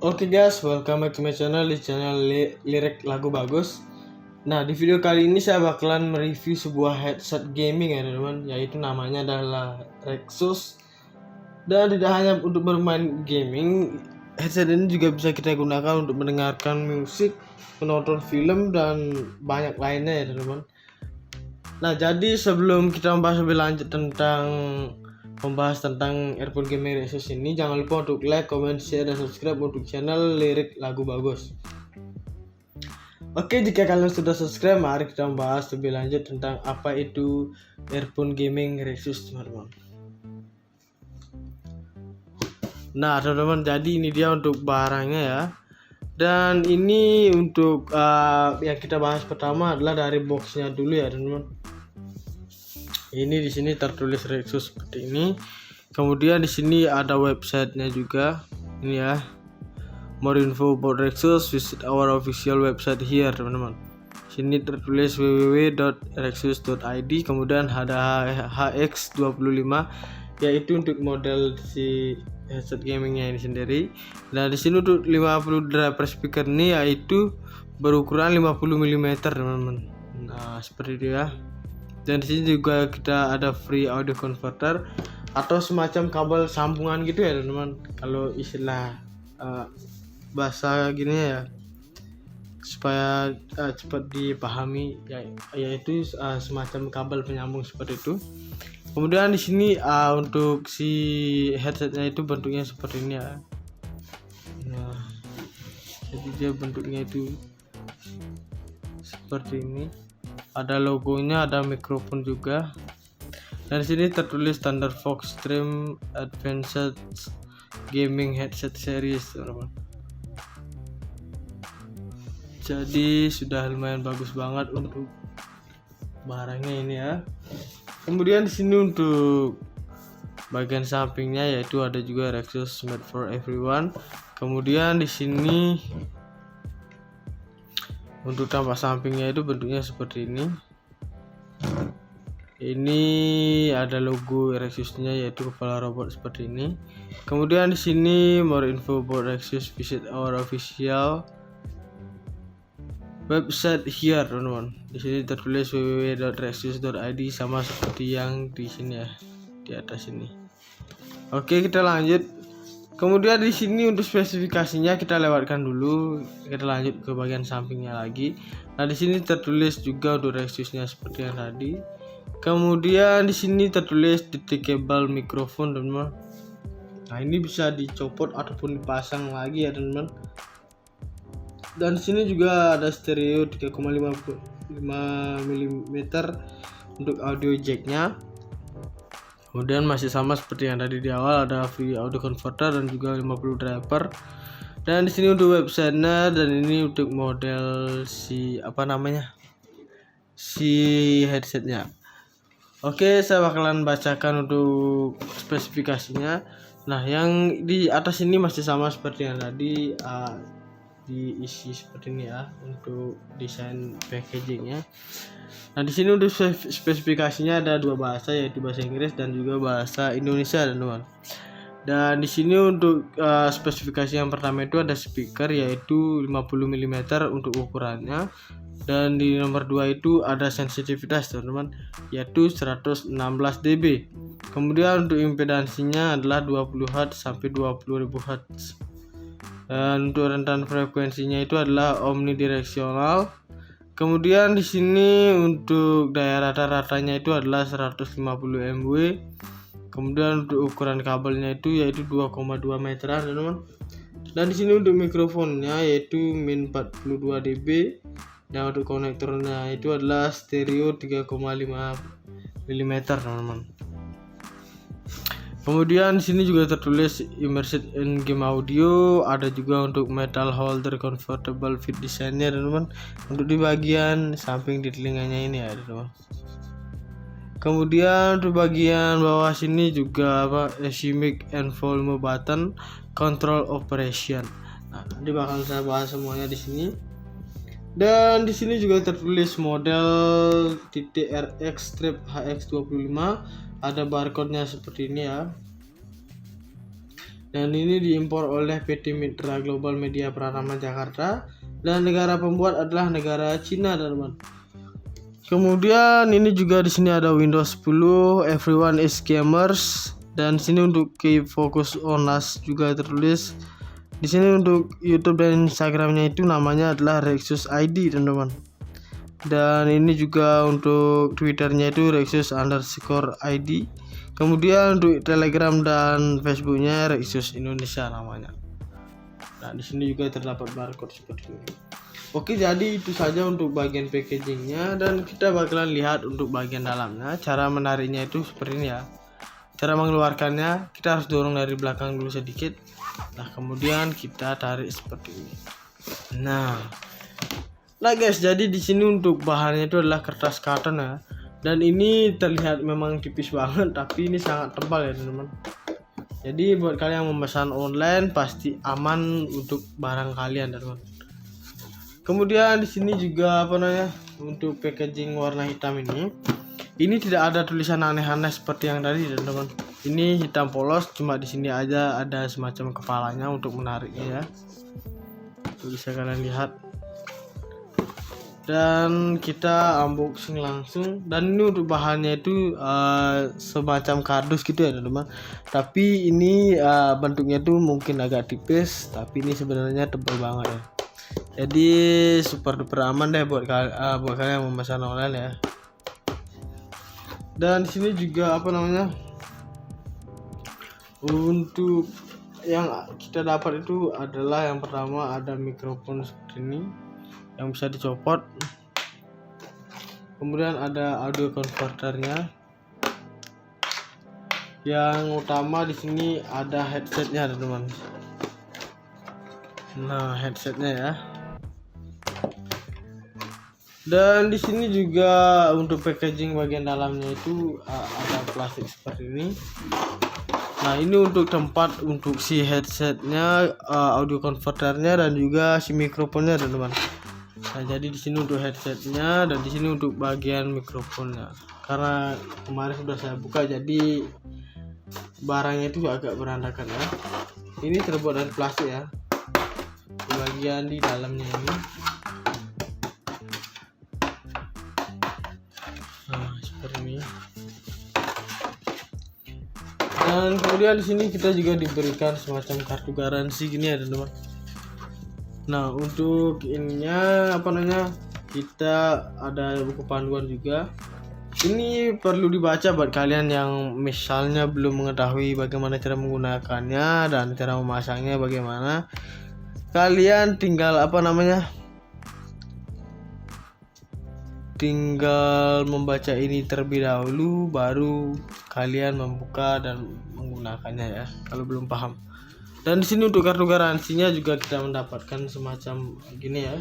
Oke guys, welcome back to my channel, di channel Lirik Lagu Bagus. Nah, di video kali ini saya bakalan mereview sebuah headset gaming ya teman-teman, yaitu namanya adalah Rexus. Dan tidak hanya untuk bermain gaming, headset ini juga bisa kita gunakan untuk mendengarkan musik, menonton film, dan banyak lainnya ya teman-teman. Nah, jadi sebelum kita membahas lebih lanjut tentang earphone gaming Rexus ini, jangan lupa untuk like, comment, share, dan subscribe untuk channel Lirik Lagu Bagus. Oke, jika kalian sudah subscribe, mari kita membahas lebih lanjut tentang apa itu earphone gaming Rexus, teman-teman. Nah, teman-teman, jadi ini dia untuk barangnya ya. Dan ini untuk yang kita bahas pertama adalah dari boxnya dulu ya, teman-teman. Ini di sini tertulis Rexus seperti ini. Kemudian di sini ada websitenya juga. Ini ya. More info about Rexus, visit our official website here, teman-teman. Sini tertulis www.rexus.id. Kemudian ada HX25, yaitu untuk model si headset gamingnya ini sendiri. Nah, di sini untuk 50 driver speaker ini yaitu berukuran 50 mm, teman-teman. Nah, seperti itu ya. Dan di sini juga kita ada free audio converter atau semacam kabel sambungan gitu ya teman-teman. Kalau istilah bahasa gini ya, supaya cepat dipahami ya, yaitu semacam kabel penyambung seperti itu. Kemudian di sini untuk si headsetnya itu bentuknya seperti ini ya. Nah, jadi dia bentuknya itu seperti ini. Ada logonya, ada mikrofon juga. Dan di sini tertulis standar Fox Stream Advanced Gaming Headset Series, teman-teman. Jadi sudah lumayan bagus banget untuk barangnya ini ya. Kemudian di sini untuk bagian sampingnya yaitu ada juga Rexus Made for Everyone. Kemudian di sini untuk tampak sampingnya itu bentuknya seperti ini. Ini ada logo Rexusnya yaitu kepala robot seperti ini. Kemudian di sini more info about Rexus, visit our official website here, teman-teman. Di sini tertulis www.rexus.id sama seperti yang di sini ya, di atas ini. Oke, kita lanjut. Kemudian di sini untuk spesifikasinya kita lewatkan dulu. Kita lanjut ke bagian sampingnya lagi. Nah, di sini tertulis juga untuk Rexusnya seperti yang tadi. Kemudian di sini tertulis detachable mikrofon, teman-teman. Nah, ini bisa dicopot ataupun dipasang lagi ya, teman-teman. Dan di sini juga ada stereo 3,5 mm untuk audio jacknya. Kemudian masih sama seperti yang tadi di awal, ada free audio converter dan juga 50 driver. Dan di sini untuk websitenya, dan ini untuk model si headsetnya. Oke, saya bakalan bacakan untuk spesifikasinya. Nah, yang di atas ini masih sama seperti yang tadi, diisi seperti ini ya untuk desain packagingnya. Nah, di sini untuk spesifikasinya ada dua bahasa, yaitu bahasa Inggris dan juga bahasa Indonesia, teman-teman. Dan di sini untuk spesifikasi yang pertama itu ada speaker yaitu 50 mm untuk ukurannya. Dan di nomor 2 itu ada sensitivitas, teman-teman, yaitu 116 dB. Kemudian untuk impedansinya adalah 20 Hz sampai 20.000 Hz. Dan untuk rentan frekuensinya itu adalah omnidireksional. Kemudian di sini untuk daya rata-ratanya itu adalah 150 mW. Kemudian untuk ukuran kabelnya itu yaitu 2,2 meteran, teman-teman. Dan di sini untuk mikrofonnya yaitu min 42 dB. Dan untuk konektornya itu adalah stereo 3,5 mm, teman-teman. Kemudian di sini juga tertulis immersive in game audio, ada juga untuk metal holder comfortable fit desainnya, teman-teman, untuk di bagian samping di telinganya ini ya, teman-teman. Kemudian untuk bagian bawah sini juga CMIC and volume button control operation. Nah, nanti bakal saya bahas semuanya di sini. Dan di sini juga tertulis model TTRX strip HX25. Ada barcode-nya seperti ini ya. dan ini diimpor oleh PT Mitra Global Media Pratama Jakarta, dan negara pembuat adalah negara Cina, teman-teman. Kemudian ini juga di sini ada Windows 10, everyone is gamers, dan sini untuk keep focus on us juga tertulis. Di sini untuk YouTube dan Instagramnya itu namanya adalah Rexus ID, teman-teman. Dan ini juga untuk Twitternya itu Rexus_ID. Kemudian untuk Telegram dan Facebooknya Rexus Indonesia namanya. Nah, di sini juga terdapat barcode seperti ini. Oke, jadi itu saja untuk bagian packagingnya, dan kita bakalan lihat untuk bagian dalamnya. Cara menariknya itu seperti ini ya. Cara mengeluarkannya kita harus dorong dari belakang dulu sedikit. Nah, kemudian kita tarik seperti ini. Nah guys, jadi di sini untuk bahannya itu adalah kertas karton ya. Dan ini terlihat memang tipis banget, tapi ini sangat tebal ya, teman-teman. Jadi buat kalian yang memesan online pasti aman untuk barang kalian, teman-teman. Kemudian di sini juga untuk packaging warna hitam ini tidak ada tulisan aneh-aneh seperti yang tadi, teman-teman. Ini hitam polos, cuma di sini aja ada semacam kepalanya untuk menariknya ya. Bisa kalian lihat. Dan kita unboxing langsung, dan ini untuk bahannya itu semacam kardus gitu ya, teman-teman. Tapi ini bentuknya itu mungkin agak tipis, tapi ini sebenarnya tebal banget ya. Jadi super duper aman deh buat kalian yang memesan online ya. Dan di sini juga untuk yang kita dapat itu adalah yang pertama ada mikrofon seperti ini yang bisa dicopot. Kemudian ada audio converternya. Yang utama di sini ada headsetnya, teman-teman. Nah, headsetnya ya. Dan di sini juga untuk packaging bagian dalamnya itu ada plastik seperti ini. Nah, ini untuk tempat untuk si headsetnya, audio converternya, dan juga si mikrofonnya, teman-teman. Nah, jadi di sini untuk headsetnya, dan di sini untuk bagian mikrofonnya. Karena kemarin sudah saya buka, jadi barangnya itu agak berantakan ya. Ini terbuat dari plastik ya. Bagian di dalamnya ini. Nah, seperti ini. Dan kemudian di sini kita juga diberikan semacam kartu garansi gini ya, teman-teman. Nah, untuk ininya kita ada buku panduan juga. Ini perlu dibaca buat kalian yang misalnya belum mengetahui bagaimana cara menggunakannya dan cara memasangnya bagaimana. Kalian tinggal tinggal membaca ini terlebih dahulu, baru kalian membuka dan menggunakannya ya, kalau belum paham. Dan di sini untuk kartu garansinya juga kita mendapatkan semacam gini ya.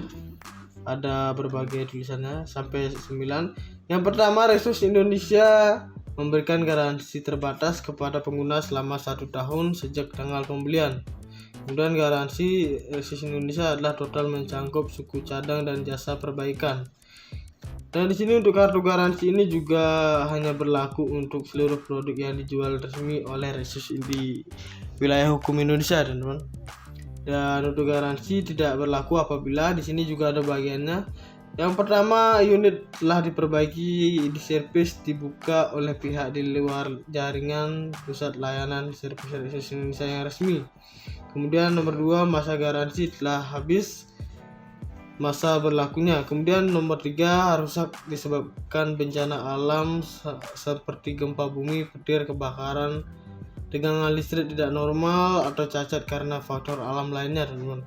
Ada berbagai tulisannya sampai 9. Yang pertama, Rexus Indonesia memberikan garansi terbatas kepada pengguna selama 1 tahun sejak tanggal pembelian. Kemudian garansi Rexus Indonesia adalah total mencangkup suku cadang dan jasa perbaikan. Dan di sini untuk kartu garansi ini juga hanya berlaku untuk seluruh produk yang dijual resmi oleh Rexus di wilayah hukum Indonesia, teman-teman. Dan untuk garansi tidak berlaku apabila di sini juga ada bagiannya. Yang pertama, unit telah diperbaiki, diservis, dibuka oleh pihak di luar jaringan pusat layanan servis Rexus Indonesia yang resmi. Kemudian nomor 2, masa garansi telah habis masa berlakunya. Kemudian nomor 3, rusak disebabkan bencana alam seperti gempa bumi, petir, kebakaran, tegangan listrik tidak normal, atau cacat karena faktor alam lainnya, teman-teman.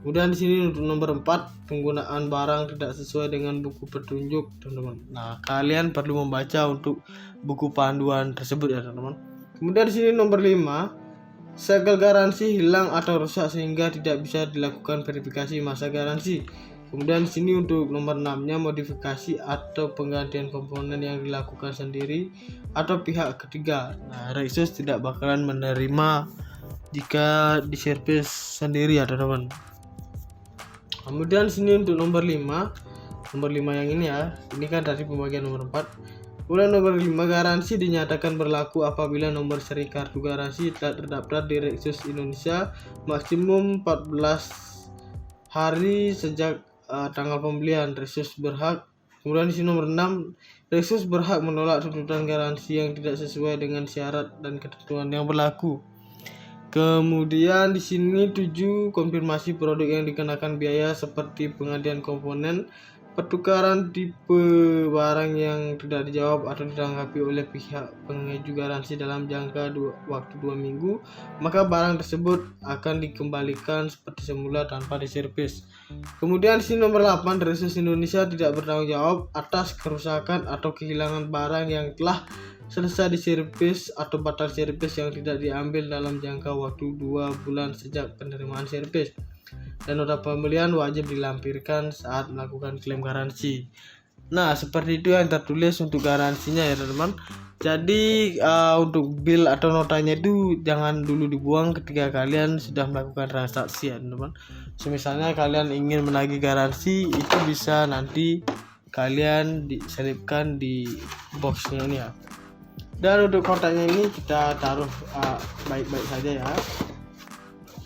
Kemudian di sini untuk nomor 4, penggunaan barang tidak sesuai dengan buku petunjuk, teman-teman. Nah, kalian perlu membaca untuk buku panduan tersebut ya, teman-teman. Kemudian di sini nomor 5, segel garansi hilang atau rusak sehingga tidak bisa dilakukan verifikasi masa garansi. Kemudian di sini untuk nomor 6-nya, modifikasi atau penggantian komponen yang dilakukan sendiri atau pihak ketiga. Nah, Rexus tidak bakalan menerima jika diservis sendiri ya, teman-teman. Kemudian di sini untuk nomor 5 yang ini ya. Ini kan tadi pembagian nomor 4. Kemudian nomor 5, garansi dinyatakan berlaku apabila nomor seri kartu garansi telah terdaftar di Rexus Indonesia maksimum 14 hari sejak tanggal pembelian. Rexus berhak. Kemudian di sini nomor 6, Rexus berhak menolak tuntutan garansi yang tidak sesuai dengan syarat dan ketentuan yang berlaku. Kemudian di sini 7, konfirmasi produk yang dikenakan biaya seperti penggantian komponen, pertukaran tipe barang yang tidak dijawab atau ditanggapi oleh pihak pengajuan garansi dalam jangka waktu 2 minggu, maka barang tersebut akan dikembalikan seperti semula tanpa diservis. Kemudian di sini nomor 8, Rexus Indonesia tidak bertanggung jawab atas kerusakan atau kehilangan barang yang telah selesai diservis atau batal servis yang tidak diambil dalam jangka waktu 2 bulan sejak penerimaan servis. Dan nota pembelian wajib dilampirkan saat melakukan klaim garansi. Nah, seperti itu yang tertulis untuk garansinya ya teman-teman. Jadi untuk bill atau notanya itu jangan dulu dibuang ketika kalian sudah melakukan transaksi ya teman-teman. Misalnya kalian ingin menagih garansi, itu bisa nanti kalian diselipkan di boxnya ini ya. Dan untuk kontaknya ini kita taruh baik-baik saja ya.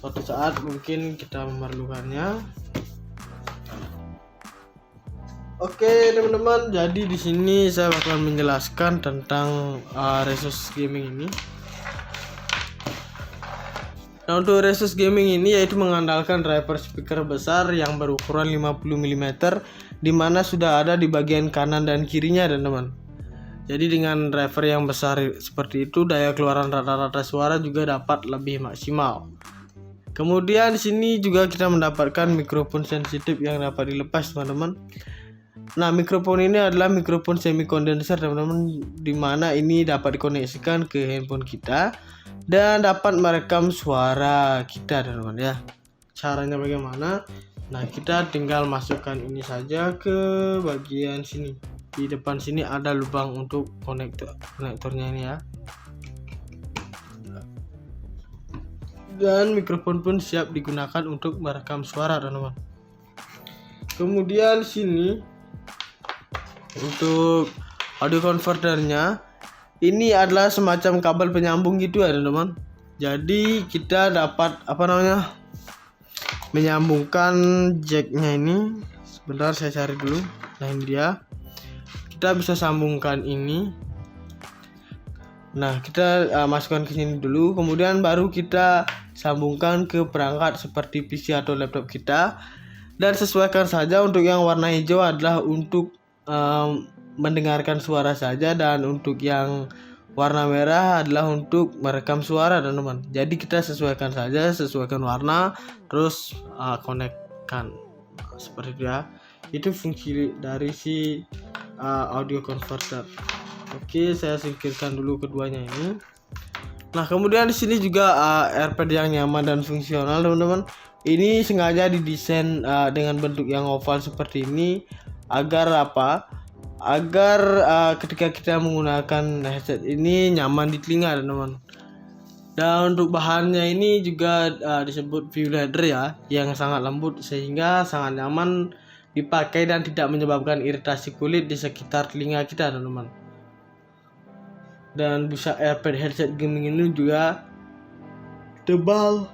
Suatu saat mungkin kita memerlukannya. Oke teman-teman, jadi di sini saya bakalan menjelaskan tentang Rexus Gaming ini. Nah, untuk Rexus Gaming ini yaitu mengandalkan driver speaker besar yang berukuran 50 mm, di mana sudah ada di bagian kanan dan kirinya teman-teman. Jadi dengan driver yang besar seperti itu, daya keluaran rata-rata suara juga dapat lebih maksimal. Kemudian di sini juga kita mendapatkan mikrofon sensitif yang dapat dilepas teman-teman. Nah, mikrofon ini adalah mikrofon semi kondenser teman-teman, di mana ini dapat dikoneksikan ke handphone kita dan dapat merekam suara kita teman-teman ya. Caranya bagaimana? Nah, kita tinggal masukkan ini saja ke bagian sini. Di depan sini ada lubang untuk konektornya ini ya. Dan mikrofon pun siap digunakan untuk merekam suara teman-teman. Kemudian sini untuk audio converternya, ini adalah semacam kabel penyambung gitu ya teman-teman. Jadi kita dapat menyambungkan jacknya ini. Sebentar saya cari dulu. Nah, ini dia. Kita bisa sambungkan ini. Nah, kita masukkan ke sini dulu, kemudian baru kita sambungkan ke perangkat seperti PC atau laptop kita. Dan sesuaikan saja, untuk yang warna hijau adalah untuk mendengarkan suara saja, dan untuk yang warna merah adalah untuk merekam suara teman-teman. Jadi kita sesuaikan saja, sesuaikan warna, terus konekkan seperti itu ya. Itu fungsi dari si audio converter. Oke, saya singkirkan dulu keduanya ini. Nah, kemudian di sini juga AirPad yang nyaman dan fungsional teman-teman. Ini sengaja didesain dengan bentuk yang oval seperti ini agar agar ketika kita menggunakan headset ini nyaman di telinga teman-teman. Dan untuk bahannya ini juga disebut view leather ya, yang sangat lembut sehingga sangat nyaman dipakai dan tidak menyebabkan iritasi kulit di sekitar telinga kita teman-teman. Dan busa AirPad headset gaming ini juga tebal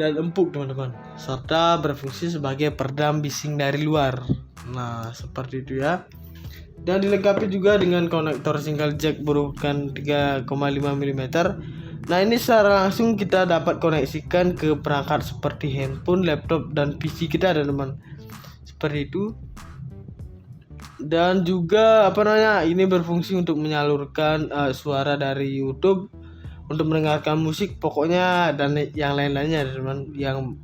dan empuk teman-teman, serta berfungsi sebagai peredam bising dari luar. Nah, seperti itu ya. Dan dilengkapi juga dengan konektor single jack berukuran 3,5 mm. Nah, ini secara langsung kita dapat koneksikan ke perangkat seperti handphone, laptop, dan PC kita teman-teman. Seperti itu. Dan juga ini berfungsi untuk menyalurkan suara dari YouTube, untuk mendengarkan musik pokoknya, dan yang lain-lainnya teman-teman, yang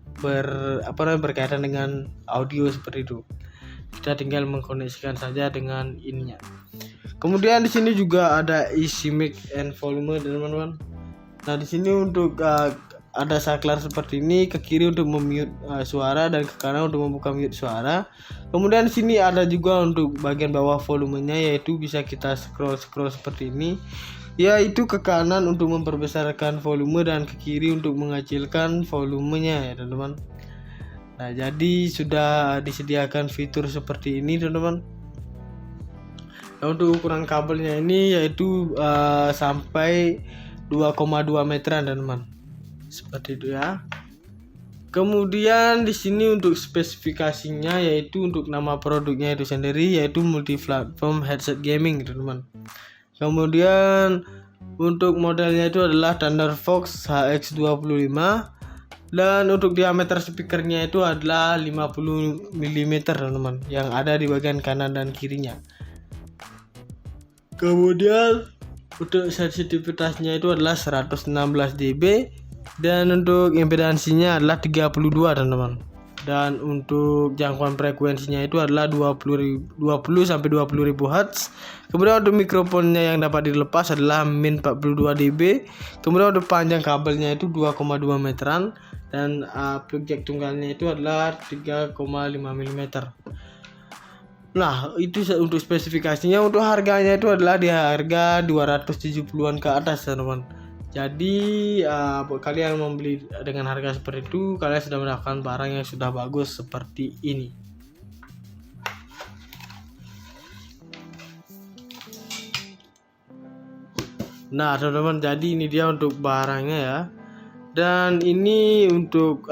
berkaitan dengan audio seperti itu. Kita tinggal mengkoneksikan saja dengan ininya. Kemudian di sini juga ada isi mic and volume teman-teman. Nah, di sini untuk ada saklar seperti ini, ke kiri untuk memute suara dan ke kanan untuk membuka mute suara. Kemudian di sini ada juga untuk bagian bawah volumenya, yaitu bisa kita scroll seperti ini, yaitu ke kanan untuk memperbesarkan volume dan ke kiri untuk mengecilkan volumenya ya teman-teman. Nah, jadi sudah disediakan fitur seperti ini teman-teman. Nah, untuk ukuran kabelnya ini yaitu sampai 2,2 meteran teman-teman. Seperti itu ya. Kemudian di sini untuk spesifikasinya yaitu untuk nama produknya itu sendiri yaitu multi-platform headset gaming teman-teman. Kemudian untuk modelnya itu adalah Thunderfox HX25 dan untuk diameter speakernya itu adalah 50 mm teman-teman yang ada di bagian kanan dan kirinya. Kemudian untuk sensitivitasnya itu adalah 116 dB dan untuk impedansinya adalah 32 teman-teman. Dan untuk jangkauan frekuensinya itu adalah 20 sampai 20.000 Hz. Kemudian untuk mikrofonnya yang dapat dilepas adalah min 42 dB. Kemudian untuk panjang kabelnya itu 2,2 meteran dan plug jack tunggalnya itu adalah 3,5 mm. Nah, itu untuk spesifikasinya. Untuk harganya itu adalah di harga 270-an ke atas teman-teman. Jadi kalian membeli dengan harga seperti itu, kalian sudah mendapatkan barang yang sudah bagus seperti ini. Nah teman-teman, jadi ini dia untuk barangnya ya. Dan ini untuk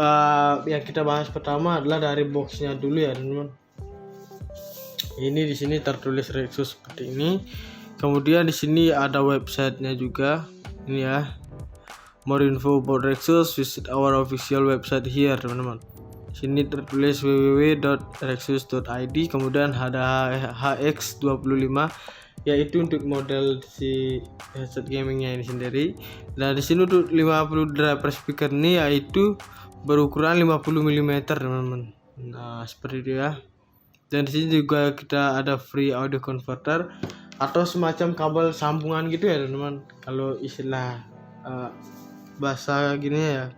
yang kita bahas pertama adalah dari boxnya dulu ya teman-teman. Ini di sini tertulis Rexus seperti ini. Kemudian di sini ada websitenya juga. Ini ya. More info about Rexus, visit our official website here teman-teman. Di sini tertulis www.rexus.id. Kemudian ada HX25 yaitu untuk model si headset gamingnya ini sendiri. Nah di sini untuk 50 driver speaker ini yaitu berukuran 50 mm teman-teman. Nah seperti itu ya. Dan di sini juga kita ada free audio converter atau semacam kabel sambungan gitu ya teman-teman. Kalau istilah bahasa gini ya,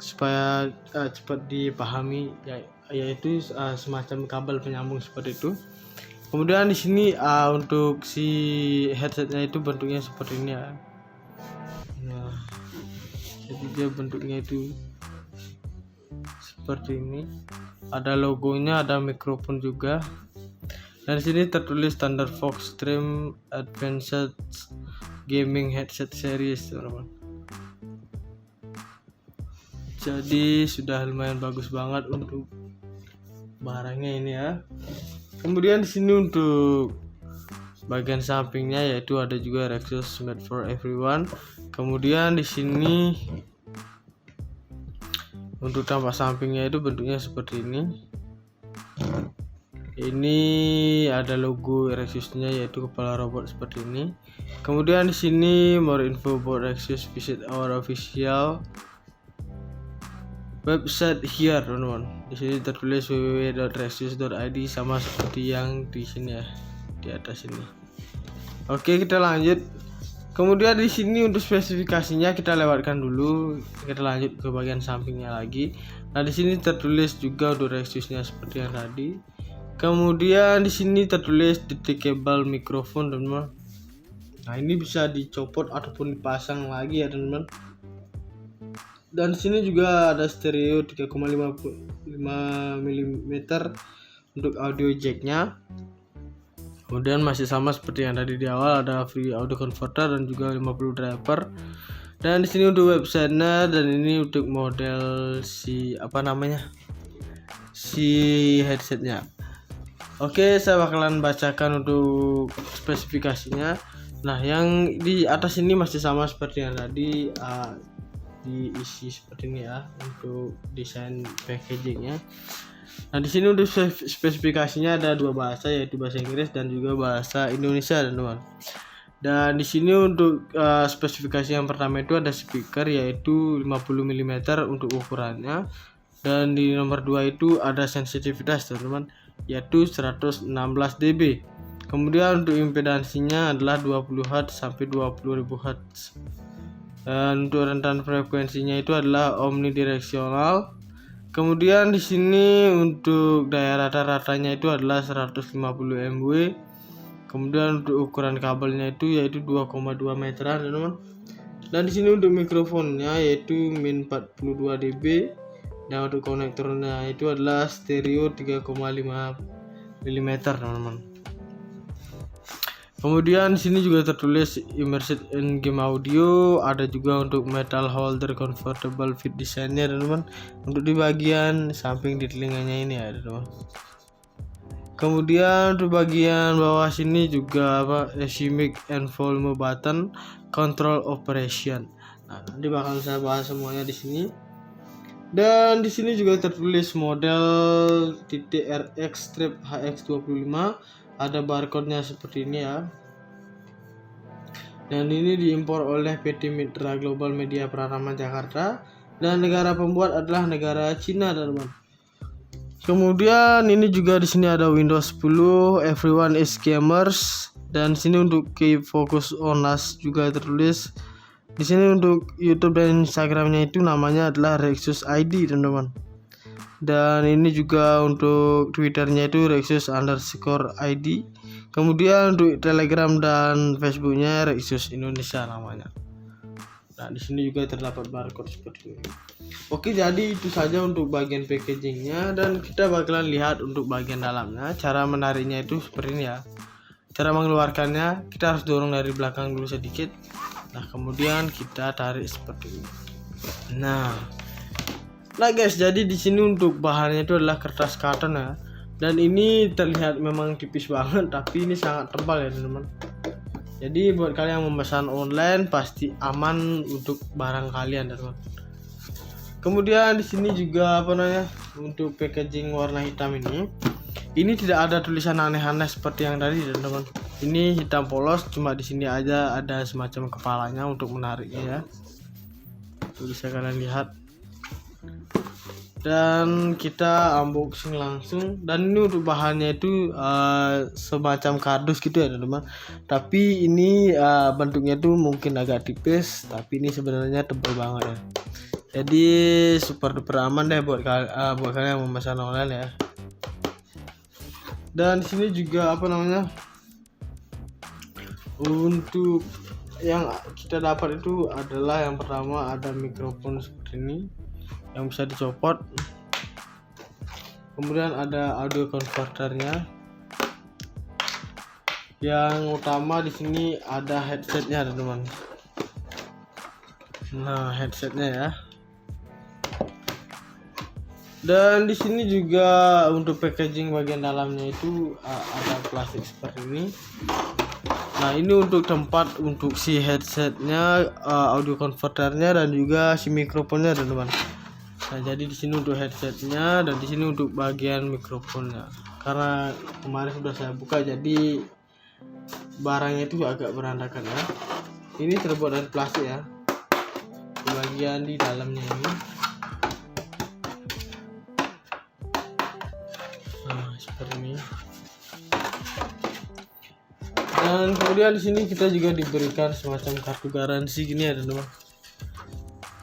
supaya cepat dipahami ya, yaitu semacam kabel penyambung seperti itu. Kemudian di sini untuk si headsetnya itu bentuknya seperti ini ya. Nah, jadi dia bentuknya itu seperti ini. Ada logonya, ada mikrofon juga. Dan di sini tertulis Thunderfox Stream Advanced Gaming Headset Series, teman-teman. Jadi sudah lumayan bagus banget untuk barangnya ini ya. Kemudian di sini untuk bagian sampingnya yaitu ada juga Rexus Made for Everyone. Kemudian di sini untuk tampak sampingnya itu bentuknya seperti ini. Ini ada logo Rexusnya yaitu kepala robot seperti ini. Kemudian di sini more info about Rexus, visit our official website here teman-teman. Di sini tertulis www.rexus.id sama seperti yang di sini ya, di atas ini. Oke, kita lanjut. Kemudian di sini untuk spesifikasinya kita lewatkan dulu. Kita lanjut ke bagian sampingnya lagi. Nah, di sini tertulis juga untuk Rexusnya seperti yang tadi. Kemudian di sini tertulis detachable mikrofon teman-teman. Nah, ini bisa dicopot ataupun dipasang lagi ya teman-teman. Dan di sini juga ada stereo 3,5 mm untuk audio jacknya. Kemudian masih sama seperti yang tadi di awal, ada free audio converter dan juga 50 driver. Dan di sini untuk websitenya, dan ini untuk model si headsetnya. Oke, saya bakalan bacakan untuk spesifikasinya. Nah, yang di atas ini masih sama seperti yang tadi, diisi seperti ini ya untuk desain packagingnya. Nah, di sini untuk spesifikasinya ada dua bahasa, yaitu bahasa Inggris dan juga bahasa Indonesia teman-teman. Dan di sini untuk spesifikasi yang pertama itu ada speaker yaitu 50 mm untuk ukurannya. Dan di nomor 2 itu ada sensitivitas teman-teman, yaitu 116 dB. Kemudian untuk impedansinya adalah 20 Hz sampai 20.000 Hz. Dan untuk rentan frekuensinya itu adalah omnidirectional. Kemudian di sini untuk daya rata-ratanya itu adalah 150 mW. Kemudian untuk ukuran kabelnya itu yaitu 2,2 meteran teman-teman. Dan di sini untuk mikrofonnya yaitu min 42 dB. Dan untuk konektornya itu adalah stereo 3,5 mm teman-teman. Kemudian di sini juga tertulis immersive in game audio, ada juga untuk metal holder comfortable fit desainnya teman-teman, untuk di bagian samping di telinganya ini ya teman-teman. Kemudian untuk bagian bawah sini juga CMIC and volume button control operation. Nah, nanti bakal saya bahas semuanya di sini. Dan di sini juga tertulis model RX strip HX25, ada barcode-nya seperti ini ya. Dan ini diimpor oleh PT Mitra Global Media Pranama Jakarta, dan negara pembuat adalah negara Cina teman-teman. Kemudian ini juga di sini ada Windows 10, everyone is gamers, dan sini untuk keep focus on us juga tertulis. Di sini untuk YouTube dan Instagramnya itu namanya adalah Rexus ID teman-teman. Dan ini juga untuk Twitternya itu Rexus_ID. Kemudian untuk Telegram dan Facebooknya Rexus Indonesia namanya. Nah, di sini juga terdapat barcode seperti ini. Oke, jadi itu saja untuk bagian packagingnya, dan kita bakalan lihat untuk bagian dalamnya. Cara menariknya itu seperti ini ya. Cara mengeluarkannya kita harus dorong dari belakang dulu sedikit. Nah, kemudian kita tarik seperti ini. Nah guys, jadi di sini untuk bahannya itu adalah kertas karton ya. Dan ini terlihat memang tipis banget, tapi ini sangat tebal ya teman-teman. Jadi buat kalian yang memesan online pasti aman untuk barang kalian teman-teman. Kemudian di sini juga untuk packaging warna hitam ini. Ini tidak ada tulisan aneh-aneh seperti yang tadi teman-teman. Ini hitam polos, cuma di sini aja ada semacam kepalanya untuk menariknya ya. Tuh bisa kalian lihat. Dan kita unboxing langsung. Dan ini untuk bahannya itu semacam kardus gitu ya teman-teman. Tapi ini bentuknya tuh mungkin agak tipis, tapi ini sebenarnya tebal banget ya. Jadi super duper aman deh buat kalian yang memesan online ya. Dan di sini juga untuk yang kita dapat itu adalah yang pertama ada mikrofon seperti ini yang bisa dicopot. Kemudian ada audio converternya. Yang utama di sini ada headsetnya teman-teman. Nah, headsetnya ya. Dan di sini juga untuk packaging bagian dalamnya itu ada plastik seperti ini. Nah, ini untuk tempat untuk si headsetnya, audio converternya, dan juga si mikrofonnya teman-teman. Nah, jadi di sini untuk headsetnya, dan di sini untuk bagian mikrofonnya. Karena kemarin sudah saya buka, jadi barangnya itu agak berantakan ya. Ini terbuat dari plastik ya. Di bagian di dalamnya ini. Nah, seperti ini. Dan kemudian di sini kita juga diberikan semacam kartu garansi gini ya teman-teman.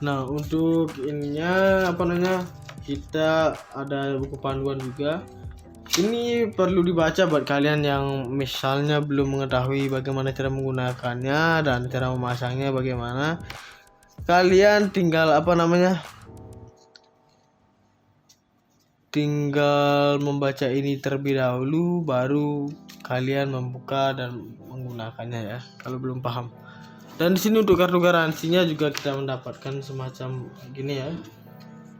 Nah, untuk ininya kita ada buku panduan juga. Ini perlu dibaca buat kalian yang misalnya belum mengetahui bagaimana cara menggunakannya dan cara memasangnya bagaimana. Kalian tinggal tinggal membaca ini terlebih dahulu, baru kalian membuka dan menggunakannya ya, kalau belum paham. Dan di sini untuk kartu garansinya juga kita mendapatkan semacam gini ya.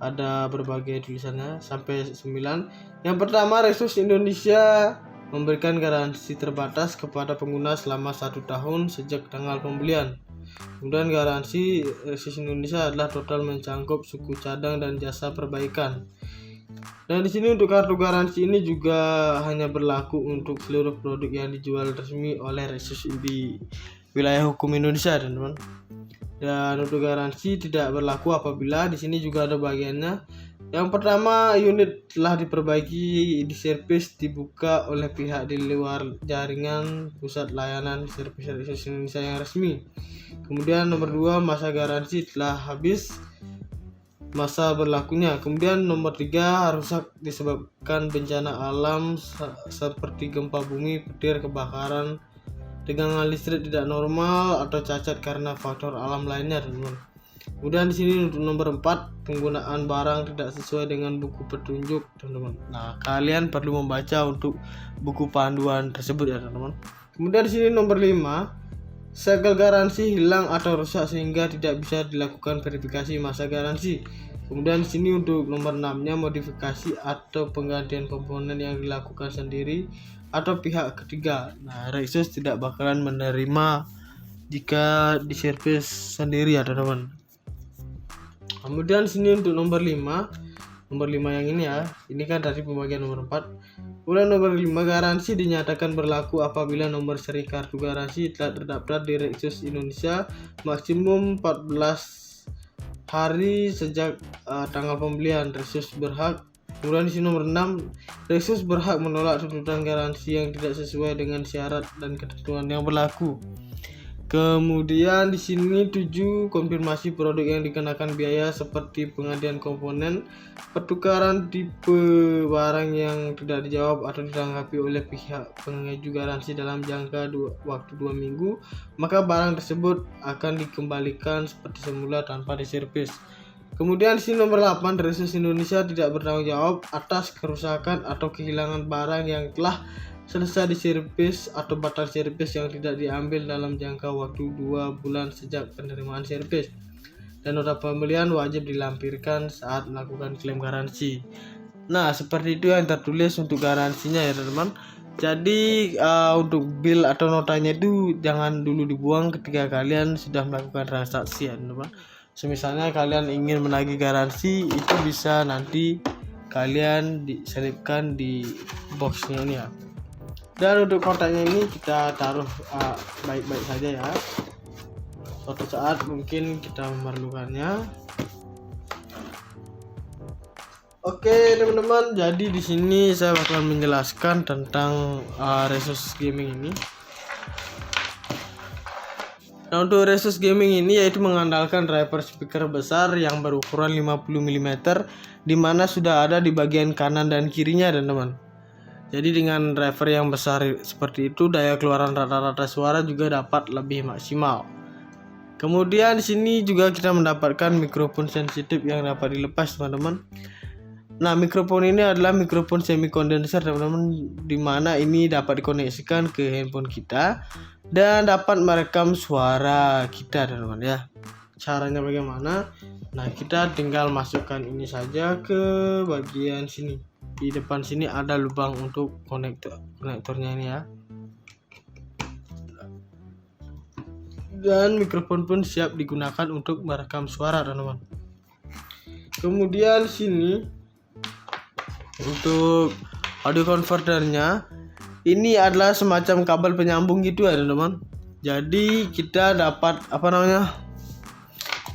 Ada berbagai tulisannya sampai 9. Yang pertama, Rexus Indonesia memberikan garansi terbatas kepada pengguna selama 1 tahun sejak tanggal pembelian. Kemudian garansi Rexus Indonesia adalah total mencakup suku cadang dan jasa perbaikan. Dan di sini untuk kartu garansi ini juga hanya berlaku untuk seluruh produk yang dijual resmi oleh Rexus di wilayah hukum Indonesia, teman-teman. Dan untuk garansi tidak berlaku apabila di sini juga ada bagiannya. Yang pertama, unit telah diperbaiki, diservis, dibuka oleh pihak di luar jaringan pusat layanan servis Rexus Indonesia yang resmi. Kemudian nomor 2, masa garansi telah habis masa berlakunya. Kemudian nomor 3, rusak disebabkan bencana alam seperti gempa bumi, petir, kebakaran, tegangan listrik tidak normal, atau cacat karena faktor alam lainnya, teman-teman. Kemudian di sini untuk nomor 4, penggunaan barang tidak sesuai dengan buku petunjuk, teman-teman. Nah, kalian perlu membaca untuk buku panduan tersebut ya, teman-teman. Kemudian di sini nomor 5, segel garansi hilang atau rusak sehingga tidak bisa dilakukan verifikasi masa garansi. Kemudian di sini untuk nomor 6-nya modifikasi atau penggantian komponen yang dilakukan sendiri atau pihak ketiga. Nah, Rexus tidak bakalan menerima jika diservis sendiri ya teman-teman. Kemudian di sini untuk nomor 5 yang ini ya, ini kan dari pembagian nomor 4. Kemudian nomor 5, garansi dinyatakan berlaku apabila nomor seri kartu garansi telah terdaftar di Rexus Indonesia maksimum 14 hari sejak tanggal pembelian. Rexus berhak. Kemudian di sini nomor 6, Rexus berhak menolak tuntutan garansi yang tidak sesuai dengan syarat dan ketentuan yang berlaku. Kemudian di sini 7, konfirmasi produk yang dikenakan biaya seperti penggantian komponen, pertukaran tipe barang yang tidak dijawab atau ditanggapi oleh pihak pengaju garansi dalam jangka waktu 2 minggu, maka barang tersebut akan dikembalikan seperti semula tanpa diservis. Kemudian di sini nomor 8, Rexus Indonesia tidak bertanggung jawab atas kerusakan atau kehilangan barang yang telah selesai diservis atau batal servis yang tidak diambil dalam jangka waktu 2 bulan sejak penerimaan servis, dan nota pembelian wajib dilampirkan saat melakukan klaim garansi. Nah, seperti itu yang tertulis untuk garansinya ya teman-teman. Jadi untuk bill atau notanya itu jangan dulu dibuang ketika kalian sudah melakukan transaksi ya teman-teman. Misalnya kalian ingin menagih garansi, itu bisa nanti kalian diselipkan di boxnya ini ya. Dan untuk kotaknya ini kita taruh baik-baik saja ya. Suatu saat mungkin kita memerlukannya. Oke teman-teman, jadi di sini saya bakalan menjelaskan tentang Rexus Gaming ini. Nah, untuk Rexus Gaming ini yaitu mengandalkan driver speaker besar yang berukuran 50 mm, di mana sudah ada di bagian kanan dan kirinya teman-teman. Jadi dengan driver yang besar seperti itu, daya keluaran rata-rata suara juga dapat lebih maksimal. Kemudian di sini juga kita mendapatkan mikrofon sensitif yang dapat dilepas teman-teman. Nah, mikrofon ini adalah mikrofon semi kondenser teman-teman, di mana ini dapat dikoneksikan ke handphone kita dan dapat merekam suara kita teman-teman ya. Caranya bagaimana? Nah, kita tinggal masukkan ini saja ke bagian sini. Di depan sini ada lubang untuk konektornya ini ya. Dan mikrofon pun siap digunakan untuk merekam suara teman-teman. Kemudian sini untuk audio converternya, ini adalah semacam kabel penyambung gitu ya teman-teman. Jadi kita dapat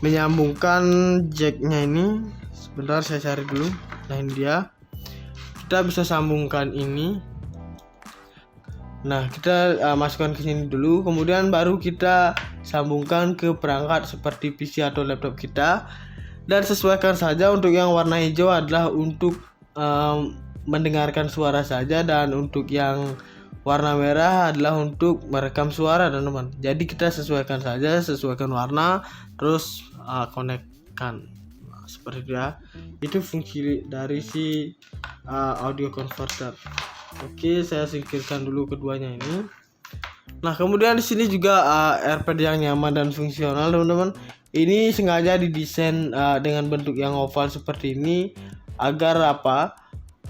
menyambungkan jacknya ini. Sebentar saya cari dulu. Nah, ini dia. Kita bisa sambungkan ini. Nah, kita masukkan ke sini dulu, kemudian baru kita sambungkan ke perangkat seperti PC atau laptop kita, dan sesuaikan saja. Untuk yang warna hijau adalah untuk mendengarkan suara saja, dan untuk yang warna merah adalah untuk merekam suara teman-teman. Jadi kita sesuaikan saja, sesuaikan warna, terus konekkan. Seperti itu ya. Itu fungsi dari si audio converter. Oke, saya singkirkan dulu keduanya ini. Nah, kemudian di sini juga AirPad yang nyaman dan fungsional teman-teman. Ini sengaja didesain dengan bentuk yang oval seperti ini agar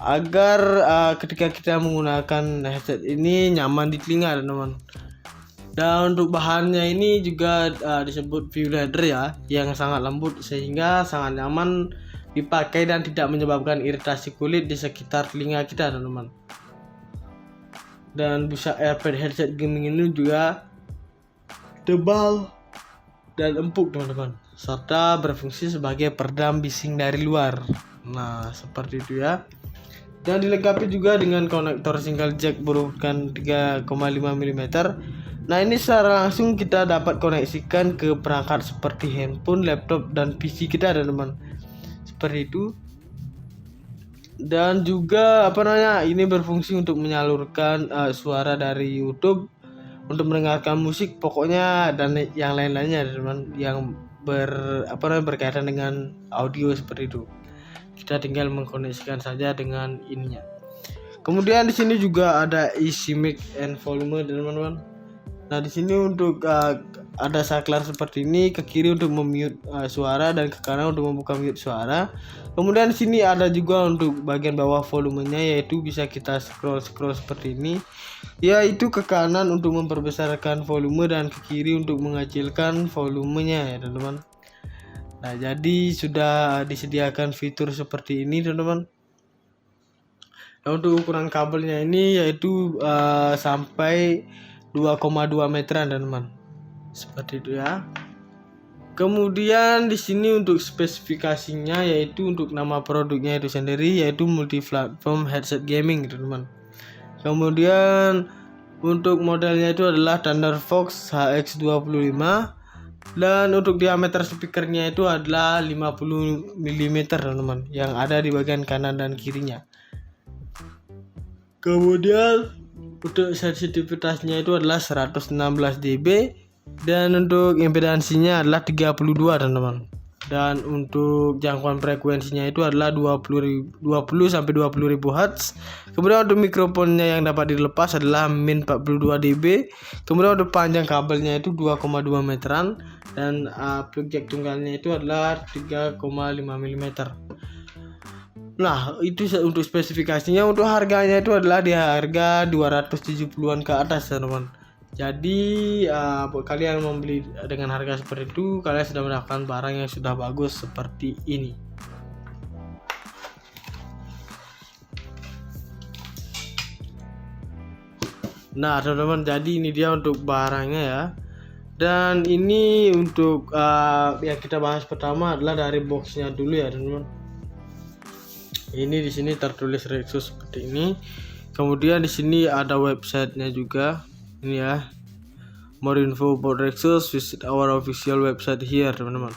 agar ketika kita menggunakan headset ini nyaman di telinga teman-teman. Dan untuk bahannya ini juga disebut view leather ya, yang sangat lembut sehingga sangat nyaman dipakai dan tidak menyebabkan iritasi kulit di sekitar telinga kita teman-teman. Dan busa AirPad headset gaming ini juga tebal dan empuk teman-teman, serta berfungsi sebagai peredam bising dari luar. Nah, seperti itu ya. Dan dilengkapi juga dengan konektor single jack berukuran 3,5 mm. Nah, ini secara langsung kita dapat koneksikan ke perangkat seperti handphone, laptop, dan PC kita teman-teman. Seperti itu. Dan juga ini berfungsi untuk menyalurkan suara dari YouTube, untuk mendengarkan musik pokoknya, dan yang lain-lainnya teman-teman, yang berkaitan dengan audio seperti itu. Kita tinggal mengkoneksikan saja dengan ininya. Kemudian di sini juga ada easy mic and volume teman-teman. Nah di sini untuk ada saklar seperti ini, ke kiri untuk memute suara dan ke kanan untuk membuka mute suara. Kemudian di sini ada juga untuk bagian bawah volumenya, yaitu bisa kita scroll seperti ini, yaitu ke kanan untuk memperbesarkan volume dan ke kiri untuk mengecilkan volumenya ya teman-teman. Nah jadi sudah disediakan fitur seperti ini teman-teman. Nah untuk ukuran kabelnya ini yaitu sampai 2,2 meteran teman-teman, seperti itu ya. Kemudian di sini untuk spesifikasinya, yaitu untuk nama produknya itu sendiri, yaitu multi-platform headset gaming teman-teman. Kemudian untuk modelnya itu adalah Thunderfox HX25, dan untuk diameter speakernya itu adalah 50 mm teman-teman, yang ada di bagian kanan dan kirinya. Kemudian untuk sensitivitasnya itu adalah 116 dB, dan untuk impedansinya adalah 32 teman-teman. Dan untuk jangkauan frekuensinya itu adalah 20 sampai 20.000 Hz. Kemudian untuk mikrofonnya yang dapat dilepas adalah min 42 dB. Kemudian untuk panjang kabelnya itu 2,2 meteran, dan plug jack tunggalnya itu adalah 3,5 mm. Nah itu untuk spesifikasinya. Untuk harganya itu adalah di harga 270-an ke atas teman-teman. Jadi buat kalian membeli dengan harga seperti itu, kalian sudah mendapatkan barang yang sudah bagus seperti ini. Nah teman-teman, jadi ini dia untuk barangnya ya. Dan ini untuk yang kita bahas pertama adalah dari boxnya dulu ya teman-teman. Ini di sini tertulis Rexus seperti ini. Kemudian di sini ada websitenya juga. Ini ya. More info about Rexus, visit our official website here teman-teman.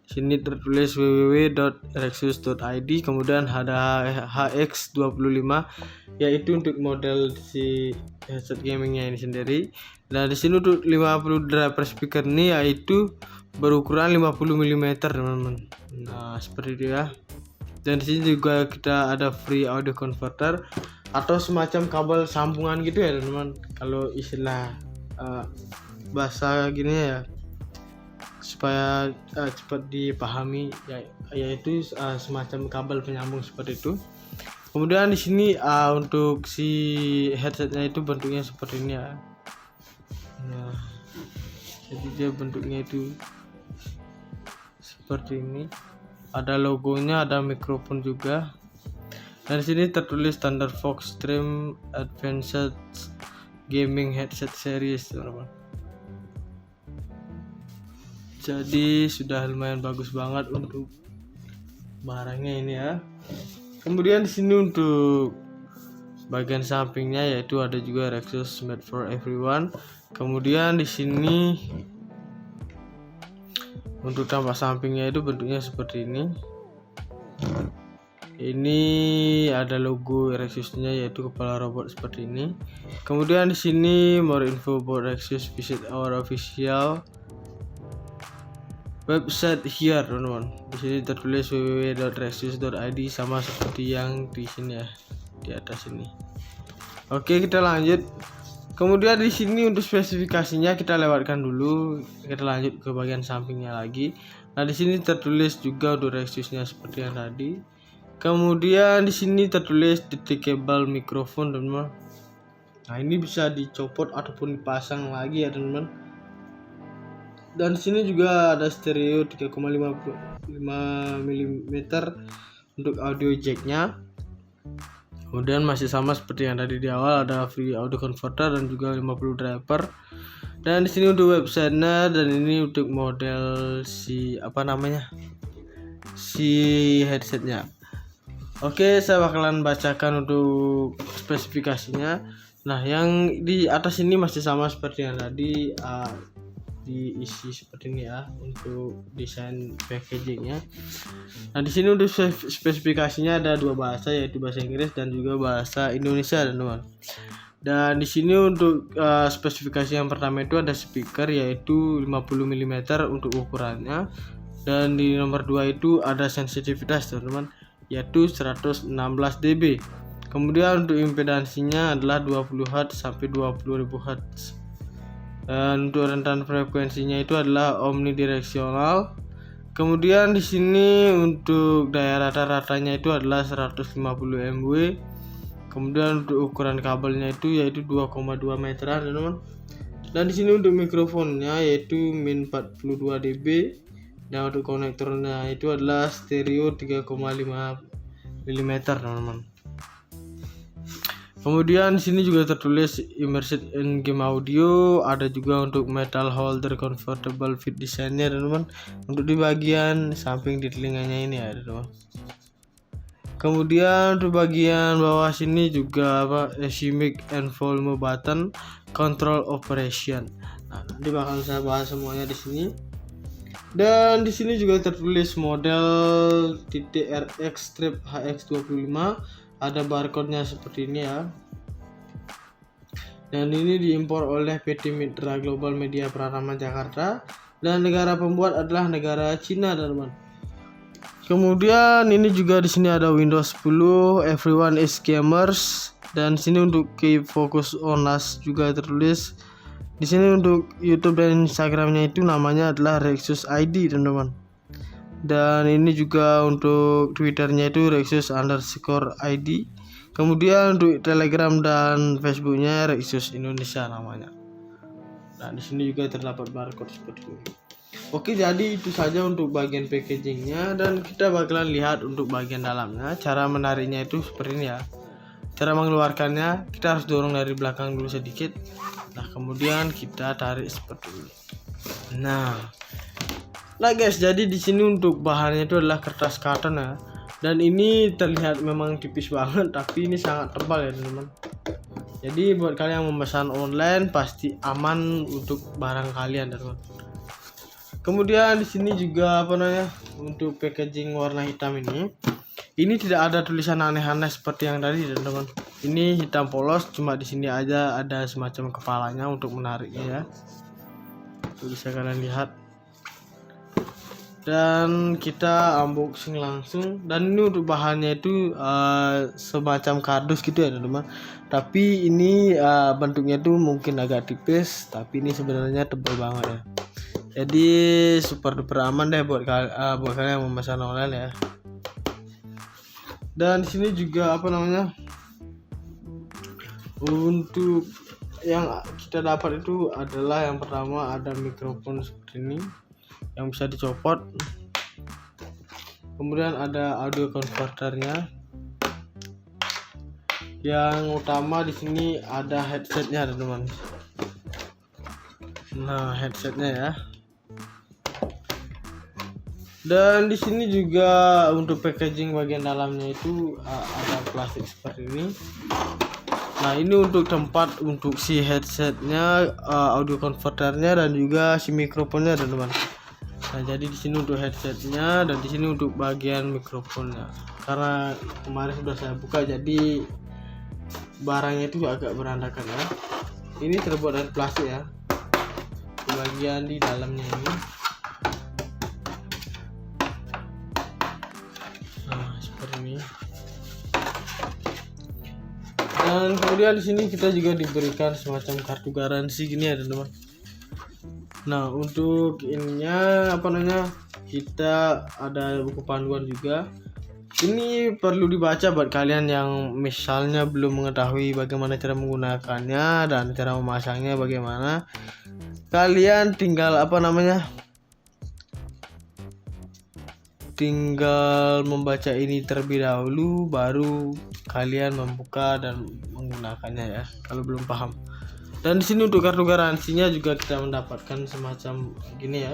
Sini tertulis www.rexus.id. Kemudian ada HX25, yaitu untuk model si headset gamingnya ini sendiri. Nah di sini untuk 50 driver speaker ini yaitu berukuran 50 mm teman-teman. Nah seperti itu ya. Dan di sini juga kita ada free audio converter atau semacam kabel sambungan gitu ya teman-teman. Kalau istilah bahasa gini ya, supaya cepat dipahami ya, yaitu semacam kabel penyambung seperti itu. Kemudian di sini untuk si headsetnya itu bentuknya seperti ini ya. Nah, jadi dia bentuknya itu seperti ini. Ada logonya, ada mikrofon juga. Dan di sini tertulis Thunderfox Stream Advanced Gaming Headset Series teman-teman. Jadi sudah lumayan bagus banget untuk barangnya ini ya. Kemudian di sini untuk bagian sampingnya yaitu ada juga Rexus Made for Everyone. Kemudian di sini untuk tampak sampingnya itu bentuknya seperti ini. Ini ada logo Rexusnya yaitu kepala robot seperti ini. Kemudian di sini more info about Rexus, visit our official website here teman-teman. Di sini tertulis www.rexus.id, sama seperti yang di sini ya, di atas ini. Oke, kita lanjut. Kemudian di sini untuk spesifikasinya kita lewatkan dulu. Kita lanjut ke bagian sampingnya lagi. Nah, di sini tertulis juga untuk Rexusnya seperti yang tadi. Kemudian di sini tertulis detachable microphone teman-teman. Nah, ini bisa dicopot ataupun dipasang lagi ya teman-teman. Dan di sini juga ada stereo 3,5 mm untuk audio jacknya. Kemudian masih sama seperti yang tadi di awal, ada free audio converter dan juga 50 driver. Dan di sini untuk websitenya, dan ini untuk model si headsetnya. Oke, saya bakalan bacakan untuk spesifikasinya. Nah, yang di atas ini masih sama seperti yang tadi, diisi seperti ini ya untuk desain packagingnya. Nah di sini untuk spesifikasinya ada dua bahasa, yaitu bahasa Inggris dan juga bahasa Indonesia teman-teman. Dan di sini untuk spesifikasi yang pertama itu ada speaker yaitu 50 mm untuk ukurannya, dan di nomor 2 itu ada sensitivitas teman-teman yaitu 116 dB. Kemudian untuk impedansinya adalah 20 Hz sampai 20.000 Hz. Dan untuk rentan frekuensinya itu adalah omnidireksional. Kemudian di sini untuk daya rata-ratanya itu adalah 150 MW. Kemudian untuk ukuran kabelnya itu yaitu 2,2 meteran, teman-teman. Dan di sini untuk mikrofonnya yaitu min 42 dB. Dan untuk konektornya itu adalah stereo 3,5 mm, teman-teman. Kemudian di sini juga tertulis immersive in game audio, ada juga untuk metal holder comfortable fit desainnya, teman-teman, untuk di bagian samping di telinganya ini ada, teman. Kemudian untuk bagian bawah sini juga mic and volume button, control operation. Nah, nanti bakal saya bahas semuanya di sini. Dan di sini juga tertulis model RX strip HX25. Ada barcode-nya seperti ini ya. Dan ini diimpor oleh PT Mitra Global Media Pranama Jakarta, dan negara pembuat adalah negara Cina, teman-teman. Kemudian ini juga di sini ada Windows 10, everyone is gamers, dan sini untuk keep focus on us juga tertulis. Di sini untuk YouTube dan Instagramnya itu namanya adalah Rexus ID, teman-teman. Dan ini juga untuk Twitternya itu Rexus_ID. Kemudian untuk Telegram dan Facebooknya Rexus Indonesia namanya. Nah, di sini juga terdapat barcode seperti ini. Oke, jadi itu saja untuk bagian packagingnya, dan kita bakalan lihat untuk bagian dalamnya. Cara menariknya itu seperti ini ya. Cara mengeluarkannya kita harus dorong dari belakang dulu sedikit. Nah, kemudian kita tarik seperti ini. Nah guys, jadi di sini untuk bahannya itu adalah kertas karton ya. Dan ini terlihat memang tipis banget, tapi ini sangat tebal ya, teman-teman. Jadi buat kalian yang memesan online pasti aman untuk barang kalian, teman-teman. Kemudian di sini juga untuk packaging warna hitam ini. Ini tidak ada tulisan aneh-aneh seperti yang tadi, teman-teman. Ini hitam polos, cuma di sini aja ada semacam kepalanya untuk menariknya ya. Itu bisa kalian lihat. Dan kita unboxing langsung. Dan ini untuk bahannya itu semacam kardus gitu ya, teman-teman. Tapi ini bentuknya tuh mungkin agak tipis, tapi ini sebenarnya tebal banget ya. Jadi super duper aman deh buat kalian yang memesan online ya. Dan di sini juga untuk yang kita dapat itu adalah yang pertama ada mikrofon seperti ini yang bisa dicopot. Kemudian ada audio converternya. Yang utama di sini ada headsetnya, teman-teman. Nah, headsetnya ya. Dan di sini juga untuk packaging bagian dalamnya itu ada plastik seperti ini. Nah, ini untuk tempat untuk si headsetnya, audio converternya, dan juga si mikrofonnya, teman-teman. Nah, jadi di sini untuk headsetnya, dan di sini untuk bagian mikrofonnya. Karena kemarin sudah saya buka, jadi barangnya itu agak berantakan ya. Ini terbuat dari plastik ya. Di bagian di dalamnya ini. Nah, seperti ini. Dan kemudian di sini kita juga diberikan semacam kartu garansi gini ya, teman-teman. Nah, untuk ininya kita ada buku panduan juga. Ini perlu dibaca buat kalian yang misalnya belum mengetahui bagaimana cara menggunakannya dan cara memasangnya bagaimana. Kalian tinggal tinggal membaca ini terlebih dahulu, baru kalian membuka dan menggunakannya ya, kalau belum paham. Dan di sini untuk kartu garansinya juga kita mendapatkan semacam gini ya.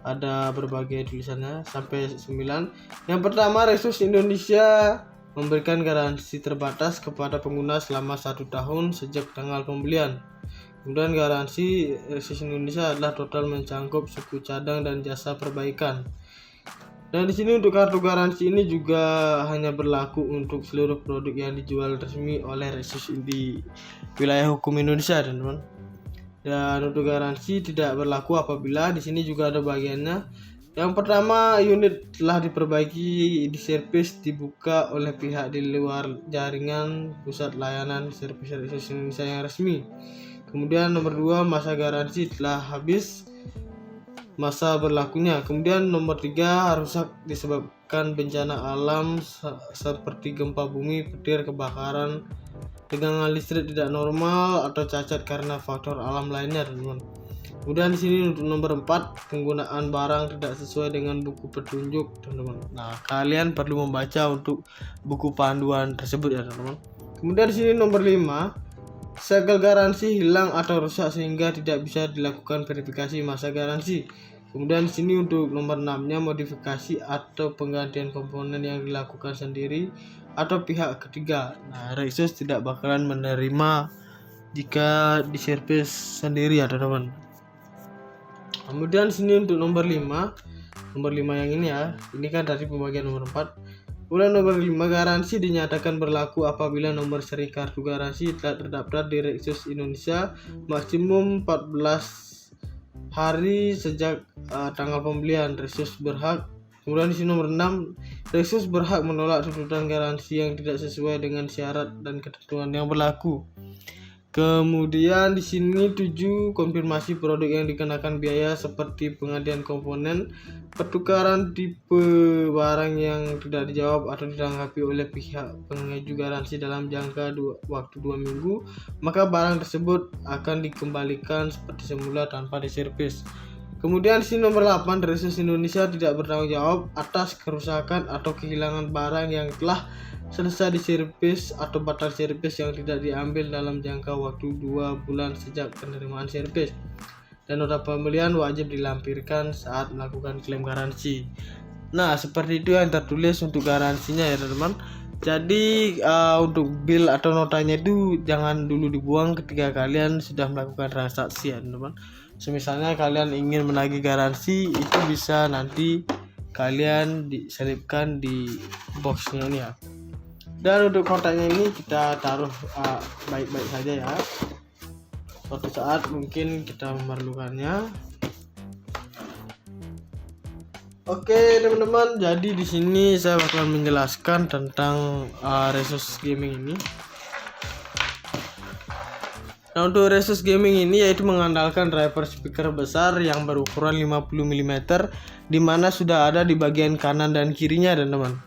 Ada berbagai tulisannya sampai 9. Yang pertama, Rexus Indonesia memberikan garansi terbatas kepada pengguna selama 1 tahun sejak tanggal pembelian. Kemudian garansi Rexus Indonesia adalah total mencakup suku cadang dan jasa perbaikan. Dan di sini untuk kartu garansi ini juga hanya berlaku untuk seluruh produk yang dijual resmi oleh Rexus di wilayah hukum Indonesia, teman-teman. Dan untuk garansi tidak berlaku apabila di sini juga ada bagiannya. Yang pertama, unit telah diperbaiki, diservis, dibuka oleh pihak di luar jaringan pusat layanan servis Indonesia yang resmi. Kemudian nomor 2, masa garansi telah habis masa berlakunya. Kemudian nomor 3, rusak disebabkan bencana alam seperti gempa bumi, petir, kebakaran, tegangan listrik tidak normal atau cacat karena faktor alam lainnya, teman-teman. Kemudian di sini untuk nomor 4, penggunaan barang tidak sesuai dengan buku petunjuk, teman-teman. Nah, kalian perlu membaca untuk buku panduan tersebut ya, teman-teman. Kemudian di sini nomor 5, segel garansi hilang atau rusak sehingga tidak bisa dilakukan verifikasi masa garansi. Kemudian di sini untuk nomor 6-nya, modifikasi atau penggantian komponen yang dilakukan sendiri atau pihak ketiga. Nah, Rexus tidak bakalan menerima jika diservis sendiri ya, teman-teman. Kemudian di sini untuk nomor 5 yang ini ya, ini kan dari pembagian nomor 4. Kemudian nomor 5, garansi dinyatakan berlaku apabila nomor seri kartu garansi telah terdaftar di Rexus Indonesia maksimum 14 hari sejak tanggal pembelian. Rexus berhak. Kemudian di sini nomor 6, Rexus berhak menolak tuntutan garansi yang tidak sesuai dengan syarat dan ketentuan yang berlaku. Kemudian di sini 7, konfirmasi produk yang dikenakan biaya seperti penggantian komponen, pertukaran tipe barang yang tidak dijawab atau ditanggapi oleh pihak pengaju garansi dalam jangka waktu 2 minggu, maka barang tersebut akan dikembalikan seperti semula tanpa diservis. Kemudian di sini nomor 8, Rexus Indonesia tidak bertanggung jawab atas kerusakan atau kehilangan barang yang telah selesai diservis atau batal servis yang tidak diambil dalam jangka waktu 2 bulan sejak penerimaan servis, dan nota pembelian wajib dilampirkan saat melakukan klaim garansi. Nah, seperti itu yang tertulis untuk garansinya ya, teman-teman. Jadi untuk bill atau notanya itu jangan dulu dibuang ketika kalian sudah melakukan transaksi ya, teman-teman. Misalnya kalian ingin menagih garansi, itu bisa nanti kalian diselipkan di boxnya ini ya. Dan untuk kontaknya ini kita taruh baik-baik saja ya. Suatu saat mungkin kita memerlukannya. Oke teman-teman, jadi di sini saya bakal menjelaskan tentang Rexus Gaming ini. Nah, untuk Rexus Gaming ini yaitu mengandalkan driver speaker besar yang berukuran 50 mm, di mana sudah ada di bagian kanan dan kirinya, teman-teman.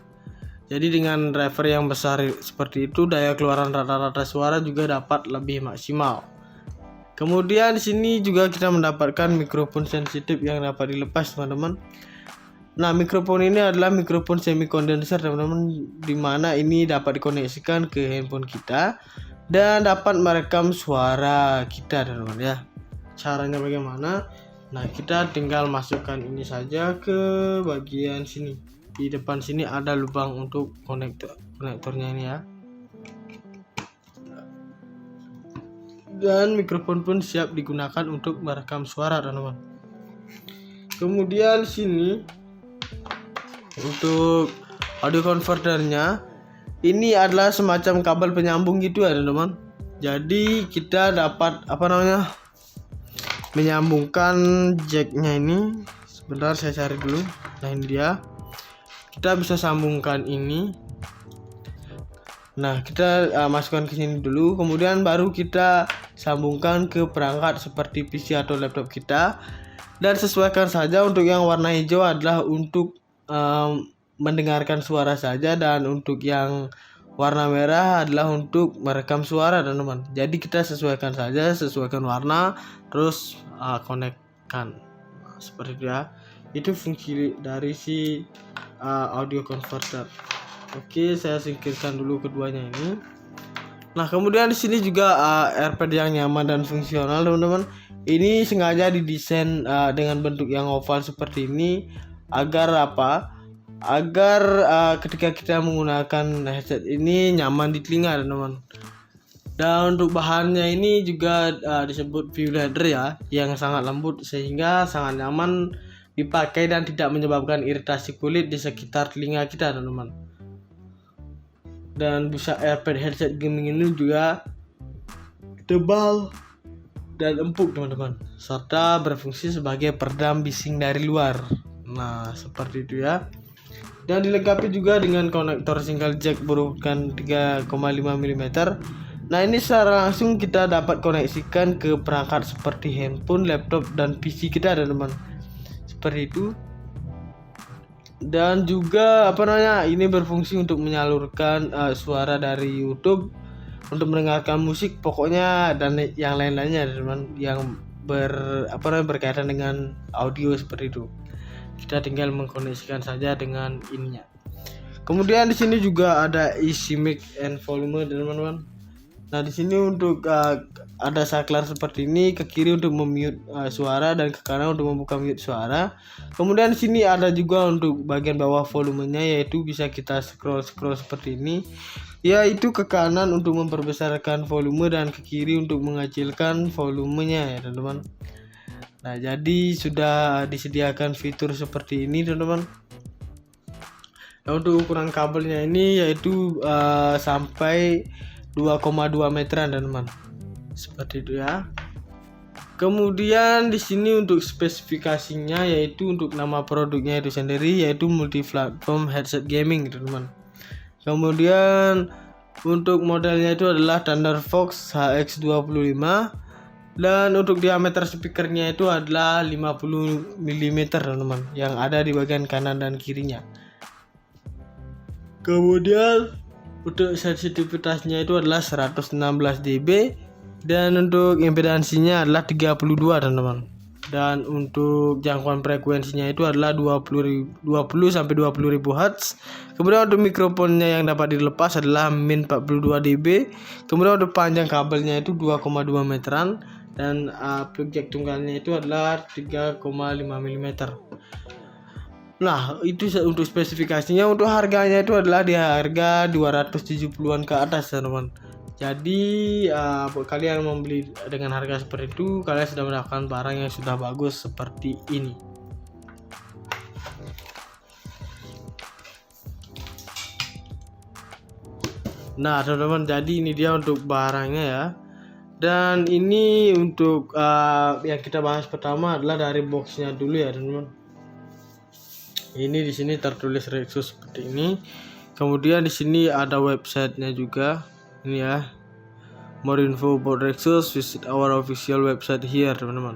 Jadi dengan driver yang besar seperti itu, daya keluaran rata-rata suara juga dapat lebih maksimal. Kemudian di sini juga kita mendapatkan mikrofon sensitif yang dapat dilepas, teman-teman. Nah, mikrofon ini adalah mikrofon semi kondenser, teman-teman, di mana ini dapat dikoneksikan ke handphone kita dan dapat merekam suara kita, teman-teman ya. Caranya bagaimana? Nah, kita tinggal masukkan ini saja ke bagian sini. Di depan sini ada lubang untuk konektornya ini ya. Dan mikrofon pun siap digunakan untuk merekam suara, teman-teman. Kemudian sini untuk audio converternya, ini adalah semacam kabel penyambung gitu ya, teman-teman. Jadi kita dapat menyambungkan jacknya ini. Sebentar saya cari dulu. Nah, ini dia. Kita bisa sambungkan ini. Nah, kita masukkan ke sini dulu, kemudian baru kita sambungkan ke perangkat seperti PC atau laptop kita, dan sesuaikan saja. Untuk yang warna hijau adalah untuk mendengarkan suara saja, dan untuk yang warna merah adalah untuk merekam suara, teman-teman. Jadi kita sesuaikan saja, sesuaikan warna, terus konekkan seperti itu ya. Itu fungsi dari si audio converter. Oke, saya singkirkan dulu keduanya ini. Nah, kemudian di sini juga AirPad yang nyaman dan fungsional, teman-teman. Ini sengaja didesain dengan bentuk yang oval seperti ini agar agar ketika kita menggunakan headset ini nyaman di telinga, teman-teman. Dan untuk bahannya ini juga disebut view leather ya, yang sangat lembut sehingga sangat nyaman dipakai dan tidak menyebabkan iritasi kulit di sekitar telinga kita, teman-teman. Dan busa AirPad headset gaming ini juga tebal dan empuk, teman-teman, serta berfungsi sebagai peredam bising dari luar. Nah, seperti itu ya. Dan dilengkapi juga dengan konektor single jack berukuran 3,5 mm. Nah, ini secara langsung kita dapat koneksikan ke perangkat seperti handphone, laptop, dan PC kita, teman-teman. Seperti itu. Dan juga ini berfungsi untuk menyalurkan suara dari YouTube, untuk mendengarkan musik, pokoknya, dan yang lain-lainnya, teman-teman, yang berkaitan dengan audio seperti itu. Kita tinggal mengkoneksikan saja dengan ininya. Kemudian di sini juga ada isi mic and volume, teman-teman. Nah, di sini untuk ada saklar seperti ini, ke kiri untuk memute suara dan ke kanan untuk membuka mute suara. Kemudian di sini ada juga untuk bagian bawah volumenya, yaitu bisa kita scroll seperti ini. Yaitu ke kanan untuk memperbesarkan volume dan ke kiri untuk mengecilkan volumenya, ya teman-teman. Nah, jadi sudah disediakan fitur seperti ini, teman-teman. Nah, untuk ukuran kabelnya ini yaitu sampai 2,2 meteran, teman-teman. Seperti itu ya. Kemudian di sini untuk spesifikasinya, yaitu untuk nama produknya itu sendiri, yaitu multi-platform headset gaming, teman-teman. Kemudian untuk modelnya itu adalah Thunderfox HX25. Dan untuk diameter speakernya itu adalah 50 mm, teman-teman, yang ada di bagian kanan dan kirinya. Kemudian untuk sensitivitasnya itu adalah 116 dB, dan untuk impedansinya adalah 32, teman-teman. Dan untuk jangkauan frekuensinya itu adalah 20 sampai 20.000 Hz. Kemudian untuk mikrofonnya yang dapat dilepas adalah min 42 dB. Kemudian untuk panjang kabelnya itu 2,2 meteran, dan plug jack tunggalnya itu adalah 3,5 mm. Nah, itu untuk spesifikasinya. Untuk harganya itu adalah di harga 270-an ke atas, teman-teman. Jadi kalian membeli dengan harga seperti itu, kalian sudah mendapatkan barang yang sudah bagus seperti ini. Nah, teman-teman, jadi ini dia untuk barangnya ya. Dan ini untuk yang kita bahas pertama adalah dari boxnya dulu ya, teman-teman. Ini di sini tertulis Rexus seperti ini. Kemudian di sini ada websitenya juga. Ini ya. More info about Rexus, visit our official website here, teman-teman.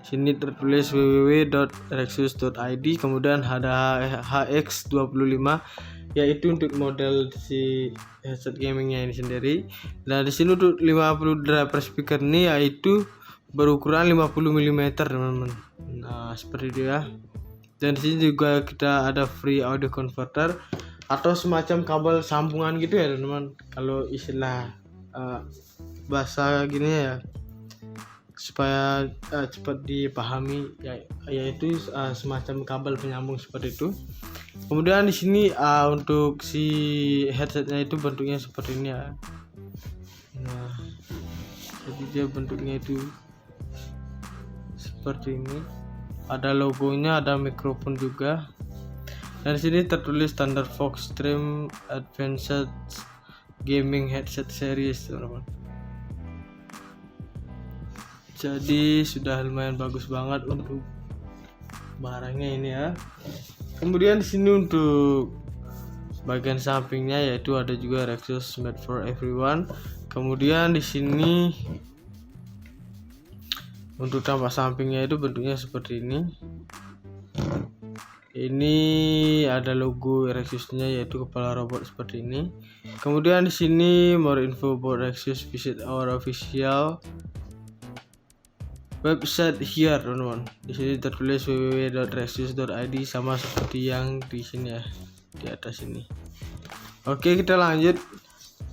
Sini tertulis www.rexus.id. Kemudian ada HX25, yaitu untuk model si headset gamingnya ini sendiri. Nah, di sini untuk 50 driver speaker ini yaitu berukuran 50 mm, teman-teman. Nah, seperti itu ya. Dan di sini juga kita ada free audio converter atau semacam kabel sambungan gitu ya, teman-teman. Kalau istilah bahasa gini ya, supaya cepat dipahami ya, yaitu semacam kabel penyambung seperti itu. Kemudian di sini untuk si headsetnya itu bentuknya seperti ini ya. Nah, jadi dia bentuknya itu seperti ini. Ada logonya, ada mikrofon juga. Dan di sini tertulis Thunderfox Stream Advanced Gaming Headset Series, teman-teman. Jadi sudah lumayan bagus banget untuk barangnya ini ya. Kemudian di sini untuk bagian sampingnya yaitu ada juga Rexus Made for Everyone. Kemudian di sini untuk tampak sampingnya itu bentuknya seperti ini. Ini ada logo Rexusnya yaitu kepala robot seperti ini. Kemudian di sini more info about Rexus, visit our official website here, teman-teman. Di sini tertulis www.rexus.id, sama seperti yang di sini ya, di atas ini. Oke, kita lanjut.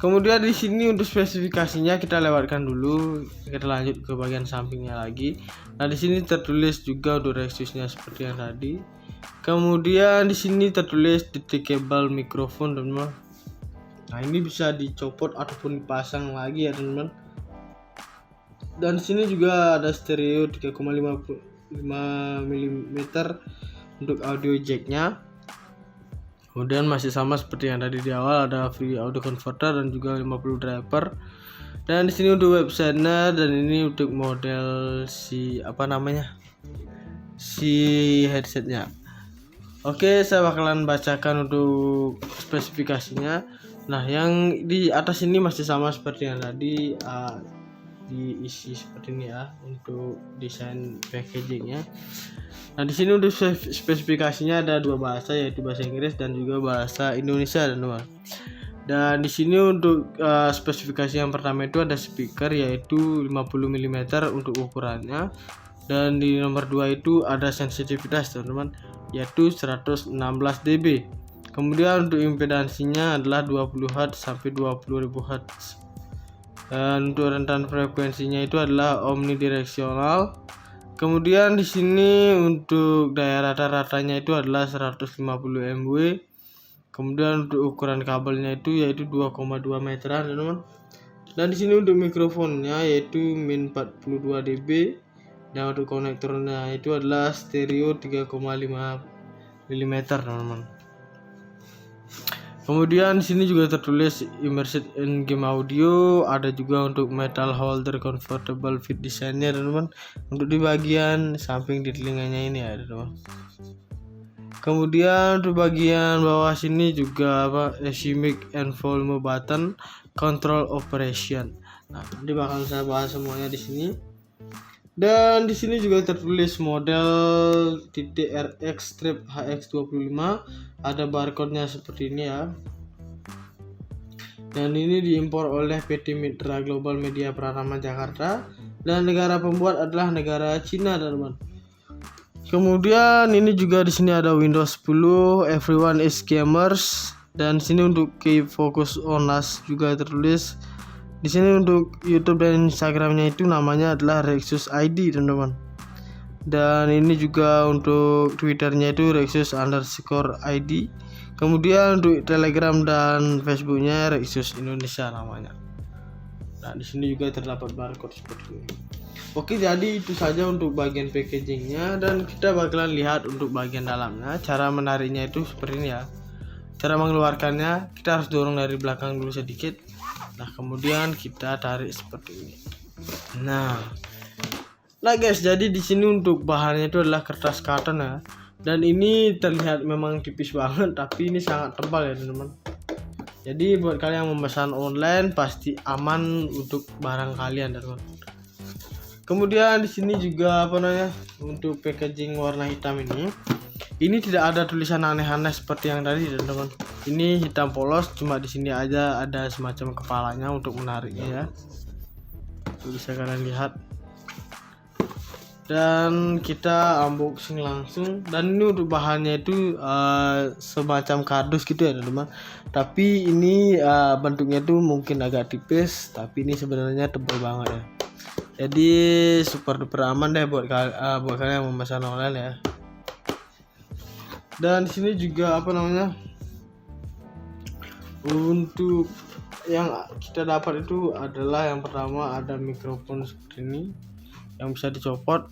Kemudian di sini untuk spesifikasinya kita lewatkan dulu. Kita lanjut ke bagian sampingnya lagi. Nah, di sini tertulis juga untuk Rexusnya seperti yang tadi. Kemudian di sini tertulis detachable microphone, teman-teman. Nah, ini bisa dicopot ataupun dipasang lagi ya, teman-teman. Dan di sini juga ada stereo 3,5 mm untuk audio jacknya. Kemudian masih sama seperti yang tadi di awal, ada free audio converter dan juga 50 driver. Dan di sini untuk websitenya, dan ini untuk model si headsetnya. Oke, saya bakalan bacakan untuk spesifikasinya. Nah, yang di atas ini masih sama seperti yang tadi, diisi seperti ini ya untuk desain packagingnya. Nah, di sini untuk spesifikasinya ada dua bahasa, yaitu bahasa Inggris dan juga bahasa Indonesia, teman-teman. Dan di sini untuk spesifikasi yang pertama itu ada speaker yaitu 50 mm untuk ukurannya. Dan di nomor 2 itu ada sensitivitas, teman-teman, yaitu 116 dB. Kemudian untuk impedansinya adalah 20 Hz sampai 20.000 Hz. Dan untuk rentan frekuensinya itu adalah omnidireksional. Kemudian di sini untuk daya rata-ratanya itu adalah 150 mW. Kemudian untuk ukuran kabelnya itu yaitu 2,2 meteran, teman-teman. Dan di sini untuk mikrofonnya yaitu min 42 dB. Dan untuk konektornya itu adalah stereo 3,5 mm, teman-teman. Kemudian di sini juga tertulis immersive in game audio, ada juga untuk metal holder comfortable fit desainnya, teman-teman, untuk di bagian samping di telinganya ini ya, teman-teman. Kemudian untuk bagian bawah sini juga CMYK and volume button control operation. Nah, nanti bakal saya bahas semuanya di sini. Dan di sini juga tertulis model RX strip HX25, ada barcode-nya seperti ini ya. Dan ini diimpor oleh PT Mitra Global Media Pratama Jakarta dan negara pembuat adalah negara Cina, teman-teman. Kemudian ini juga di sini ada Windows 10, everyone is gamers, dan sini untuk keep focus on us juga tertulis. Di sini untuk YouTube dan Instagramnya itu namanya adalah Rexus ID, teman-teman. Dan ini juga untuk Twitternya itu Rexus_ID. Kemudian untuk Telegram dan Facebooknya Rexus Indonesia namanya. Nah, di sini juga terdapat barcode seperti ini. Oke, jadi itu saja untuk bagian packagingnya, dan kita bakalan lihat untuk bagian dalamnya. Cara menariknya itu seperti ini ya. Cara mengeluarkannya kita harus dorong dari belakang dulu sedikit. Nah, kemudian kita tarik seperti ini. Nah guys, jadi di sini untuk bahannya itu adalah kertas karton ya. Dan ini terlihat memang tipis banget, tapi ini sangat tebal ya, teman-teman. Jadi buat kalian yang memesan online pasti aman untuk barang kalian, teman-teman. Kemudian di sini juga untuk packaging warna hitam ini. Ini tidak ada tulisan aneh-aneh seperti yang tadi, teman-teman. Ini hitam polos, cuma di sini aja ada semacam kepalanya untuk menariknya ya. Bisa kalian lihat. Dan kita unboxing langsung. Dan ini untuk bahannya itu semacam kardus gitu ya, teman-teman. Tapi ini bentuknya itu mungkin agak tipis, tapi ini sebenarnya tebal banget ya. Jadi super duper aman deh buat kalian yang memesan online ya. Dan di sini juga untuk yang kita dapat itu adalah yang pertama ada mikrofon seperti ini yang bisa dicopot.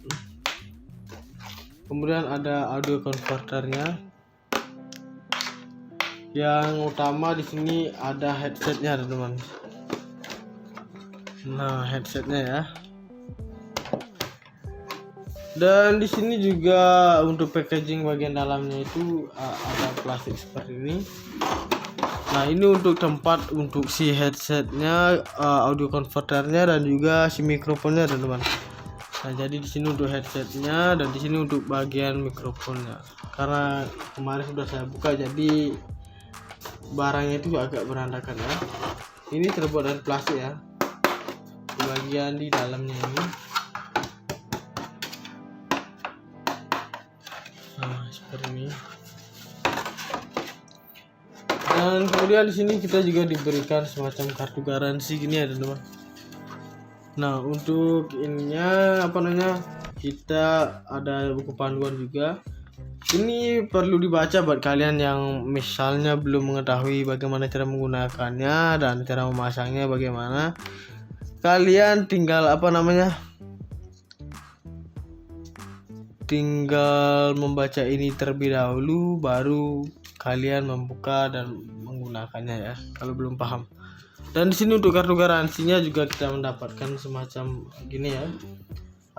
Kemudian ada audio converternya. Yang utama di sini ada headsetnya, teman-teman. Nah, headsetnya ya. Dan di sini juga untuk packaging bagian dalamnya itu ada plastik seperti ini. Nah, ini untuk tempat untuk si headsetnya, audio converternya, dan juga si mikrofonnya, teman-teman. Nah, jadi di sini untuk headsetnya dan di sini untuk bagian mikrofonnya. Karena kemarin sudah saya buka, jadi barangnya itu agak berantakan ya. Ini terbuat dari plastik ya. Di bagian di dalamnya ini. Nah, seperti ini. Dan kemudian di sini kita juga diberikan semacam kartu garansi gini ya, teman-teman. Nah, untuk ininya kita ada buku panduan juga. Ini perlu dibaca buat kalian yang misalnya belum mengetahui bagaimana cara menggunakannya dan cara memasangnya bagaimana. Kalian tinggal tinggal membaca ini terlebih dahulu, baru kalian membuka dan menggunakannya ya, kalau belum paham. Dan di sini untuk kartu garansinya juga kita mendapatkan semacam gini ya.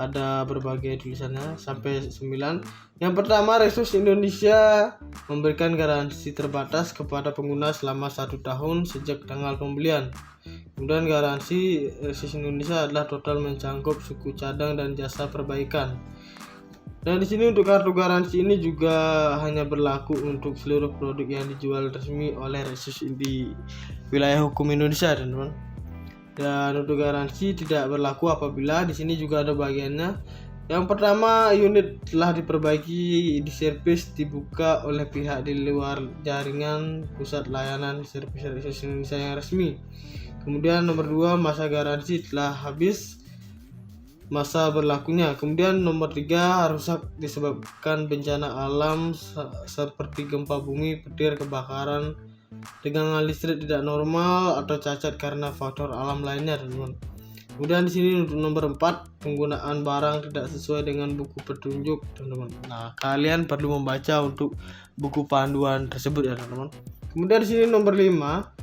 ada berbagai tulisannya sampai 9. Yang pertama, Resus Indonesia memberikan garansi terbatas kepada pengguna selama 1 tahun sejak tanggal pembelian. Kemudian garansi Resus Indonesia adalah total mencakup suku cadang dan jasa perbaikan. Dan di sini untuk kartu garansi ini juga hanya berlaku untuk seluruh produk yang dijual resmi oleh Resus di wilayah hukum Indonesia, teman-teman. Dan untuk garansi tidak berlaku apabila di sini juga ada bagiannya. Yang pertama, unit telah diperbaiki, diservis, dibuka oleh pihak di luar jaringan pusat layanan servis Resus Indonesia yang resmi. Kemudian nomor 2, masa garansi telah habis masa berlakunya. Kemudian nomor 3, rusak disebabkan bencana alam seperti gempa bumi, petir, kebakaran, tegangan listrik tidak normal atau cacat karena faktor alam lainnya, teman-teman. Kemudian di sini untuk nomor 4, penggunaan barang tidak sesuai dengan buku petunjuk, teman-teman. Nah, kalian perlu membaca untuk buku panduan tersebut ya, teman-teman. Kemudian di sini nomor 5,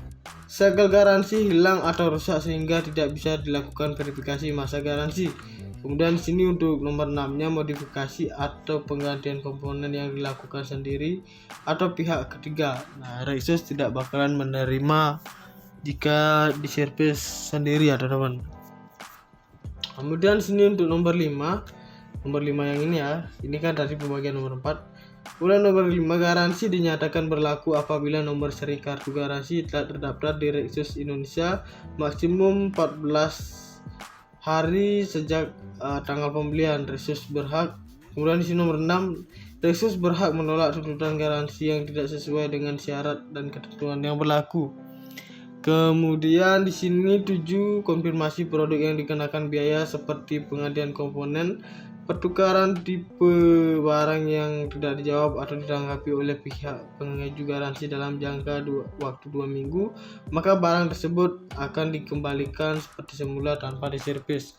segel garansi hilang atau rusak sehingga tidak bisa dilakukan verifikasi masa garansi. Kemudian di sini untuk nomor 6-nya, modifikasi atau penggantian komponen yang dilakukan sendiri atau pihak ketiga. Nah, Resus tidak bakalan menerima jika diservis sendiri ya, teman-teman. Kemudian di sini untuk nomor 5 yang ini ya, ini kan tadi pembagian nomor 4. Kemudian nomor 5, garansi dinyatakan berlaku apabila nomor seri kartu garansi telah terdaftar di Resus Indonesia maksimum 14 hari sejak tanggal pembelian. Resus berhak. Kemudian di sini nomor 6, Resus berhak menolak tuntutan garansi yang tidak sesuai dengan syarat dan ketentuan yang berlaku. Kemudian di sini 7, konfirmasi produk yang dikenakan biaya seperti penggantian komponen, pertukaran tipe barang yang tidak dijawab atau ditanggapi oleh pihak pengaju garansi dalam jangka waktu 2 minggu, maka barang tersebut akan dikembalikan seperti semula tanpa diservis.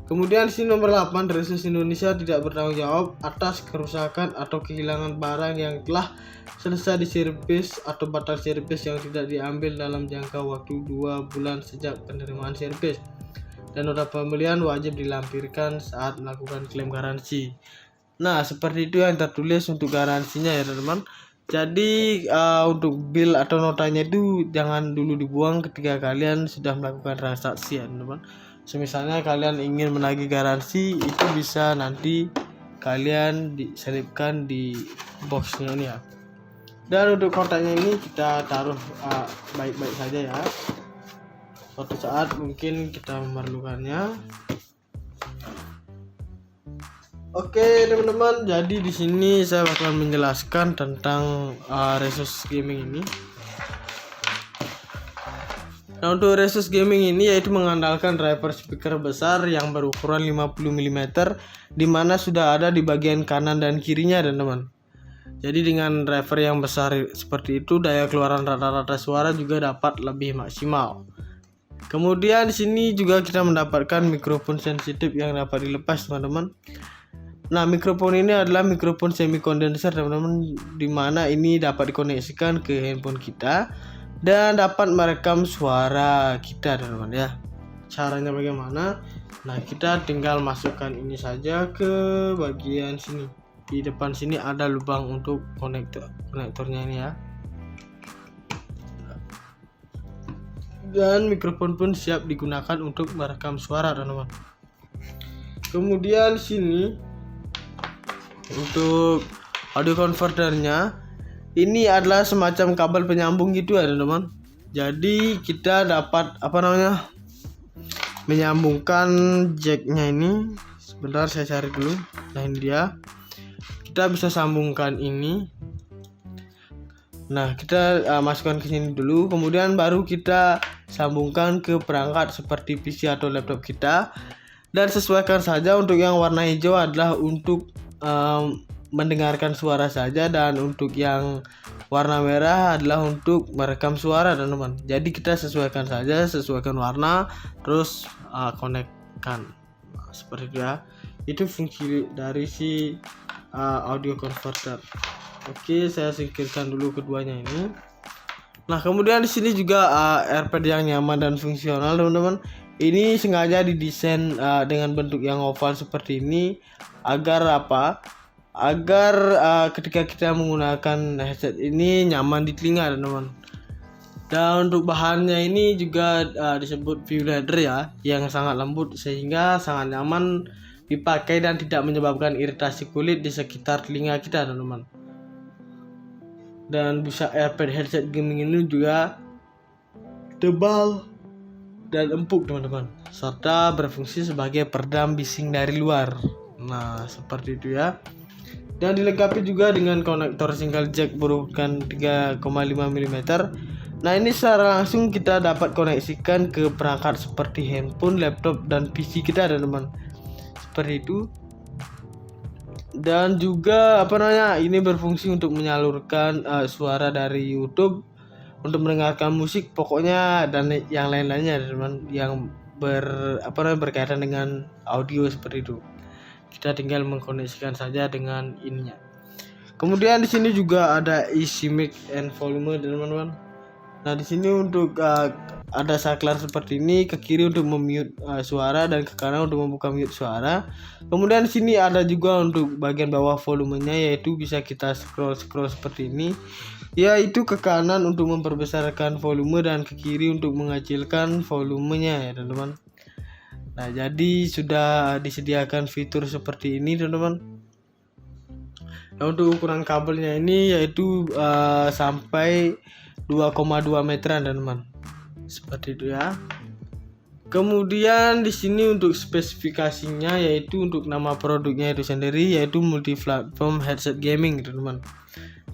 Kemudian di sini nomor 8, Resus Indonesia tidak bertanggung jawab atas kerusakan atau kehilangan barang yang telah selesai diservis atau batal servis yang tidak diambil dalam jangka waktu 2 bulan sejak penerimaan servis. Dan nota pembelian wajib dilampirkan saat melakukan klaim garansi. Nah, seperti itu yang tertulis untuk garansinya ya, teman-teman. Jadi untuk bill atau notanya itu jangan dulu dibuang ketika kalian sudah melakukan transaksi ya, teman-teman. Misalnya kalian ingin menagih garansi, itu bisa nanti kalian diselipkan di boxnya ini ya. Dan untuk kotaknya ini kita taruh baik-baik saja ya. Suatu saat mungkin kita memerlukannya. Oke teman-teman, jadi di sini saya bakalan menjelaskan tentang Resus Gaming ini. Nah, untuk Resus Gaming ini yaitu mengandalkan driver speaker besar yang berukuran 50 mm, di mana sudah ada di bagian kanan dan kirinya, teman-teman. Jadi dengan driver yang besar seperti itu, daya keluaran rata-rata suara juga dapat lebih maksimal. Kemudian di sini juga kita mendapatkan mikrofon sensitif yang dapat dilepas, teman-teman. Nah, mikrofon ini adalah mikrofon semi kondenser, teman-teman, di mana ini dapat dikoneksikan ke handphone kita dan dapat merekam suara kita, teman-teman ya. Caranya bagaimana? Nah, kita tinggal masukkan ini saja ke bagian sini. Di depan sini ada lubang untuk konektornya ini ya. Dan mikrofon pun siap digunakan untuk merekam suara, teman-teman. Kemudian sini untuk audio converternya, ini adalah semacam kabel penyambung gitu ya, teman-teman. Jadi kita dapat menyambungkan jacknya ini. Sebentar saya cari dulu. Nah, ini dia. Kita bisa sambungkan ini. Nah, kita masukkan ke sini dulu, kemudian baru kita sambungkan ke perangkat seperti PC atau laptop kita. Dan sesuaikan saja, untuk yang warna hijau adalah untuk mendengarkan suara saja, dan untuk yang warna merah adalah untuk merekam suara, teman-teman. Jadi kita sesuaikan saja, sesuaikan warna, terus konekkan seperti itu ya. Itu fungsi dari si audio converter. Oke, saya singkirkan dulu keduanya ini. Nah, kemudian di sini juga AirPad yang nyaman dan fungsional, teman-teman. Ini sengaja didesain dengan bentuk yang oval seperti ini agar apa? Agar ketika kita menggunakan headset ini nyaman di telinga, teman-teman. Dan untuk bahannya ini juga disebut view leather ya, yang sangat lembut sehingga sangat nyaman dipakai dan tidak menyebabkan iritasi kulit di sekitar telinga kita, teman-teman. Dan busa AirPad headset gaming ini juga tebal dan empuk, teman-teman, serta berfungsi sebagai peredam bising dari luar. Nah, seperti itu ya. Dan dilengkapi juga dengan konektor single jack berukuran 3,5 mm. Nah, ini secara langsung kita dapat koneksikan ke perangkat seperti handphone, laptop, dan PC kita, teman-teman. Seperti itu. Dan juga ini berfungsi untuk menyalurkan suara dari YouTube, untuk mendengarkan musik, pokoknya, dan yang lain-lainnya, teman-teman, yang berkaitan dengan audio seperti itu. Kita tinggal mengkoneksikan saja dengan ininya. Kemudian di sini juga ada easy mic and volume, teman-teman. Nah, di sini untuk ada saklar seperti ini, ke kiri untuk memute suara dan ke kanan untuk membuka mute suara. Kemudian di sini ada juga untuk bagian bawah volumenya, yaitu bisa kita scroll seperti ini. Yaitu ke kanan untuk memperbesarkan volume dan ke kiri untuk mengecilkan volumenya ya, teman-teman. Nah, jadi sudah disediakan fitur seperti ini, teman-teman. Nah, untuk ukuran kabelnya ini yaitu sampai 2,2 meteran, teman-teman. Seperti itu ya. Kemudian di sini untuk spesifikasinya, yaitu untuk nama produknya itu sendiri, yaitu multi platform headset gaming, teman-teman.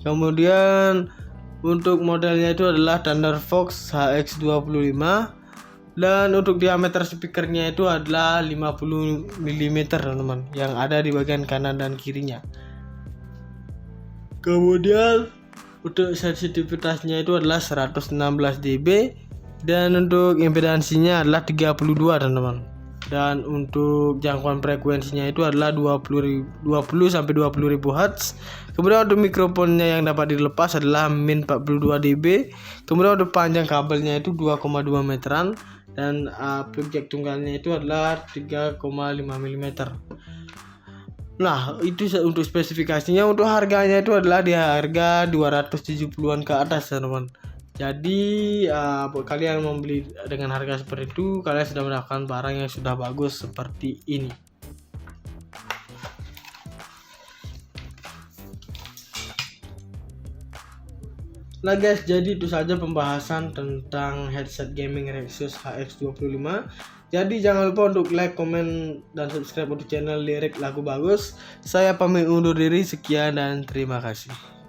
Kemudian untuk modelnya itu adalah Thunderfox HX25, dan untuk diameter speakernya itu adalah 50 mm, teman-teman, yang ada di bagian kanan dan kirinya. Kemudian untuk sensitivitasnya itu adalah 116 dB, dan untuk impedansinya adalah 32, teman-teman. Dan untuk jangkauan frekuensinya itu adalah 20 sampai 20.000 Hz. Kemudian untuk mikrofonnya yang dapat dilepas adalah min 42 dB. Kemudian untuk panjang kabelnya itu 2,2 meteran, dan plug jack tunggalnya itu adalah 3,5 mm. Nah, itu untuk spesifikasinya. Untuk harganya itu adalah di harga 270-an ke atas, teman-teman. Jadi kalian membeli dengan harga seperti itu, kalian sudah mendapatkan barang yang sudah bagus seperti ini. Nah guys, jadi itu saja pembahasan tentang headset gaming Rexus HX25. Jadi jangan lupa untuk like, komen, dan subscribe untuk channel Lirik Lagu Bagus. Saya pamit undur diri, sekian dan terima kasih.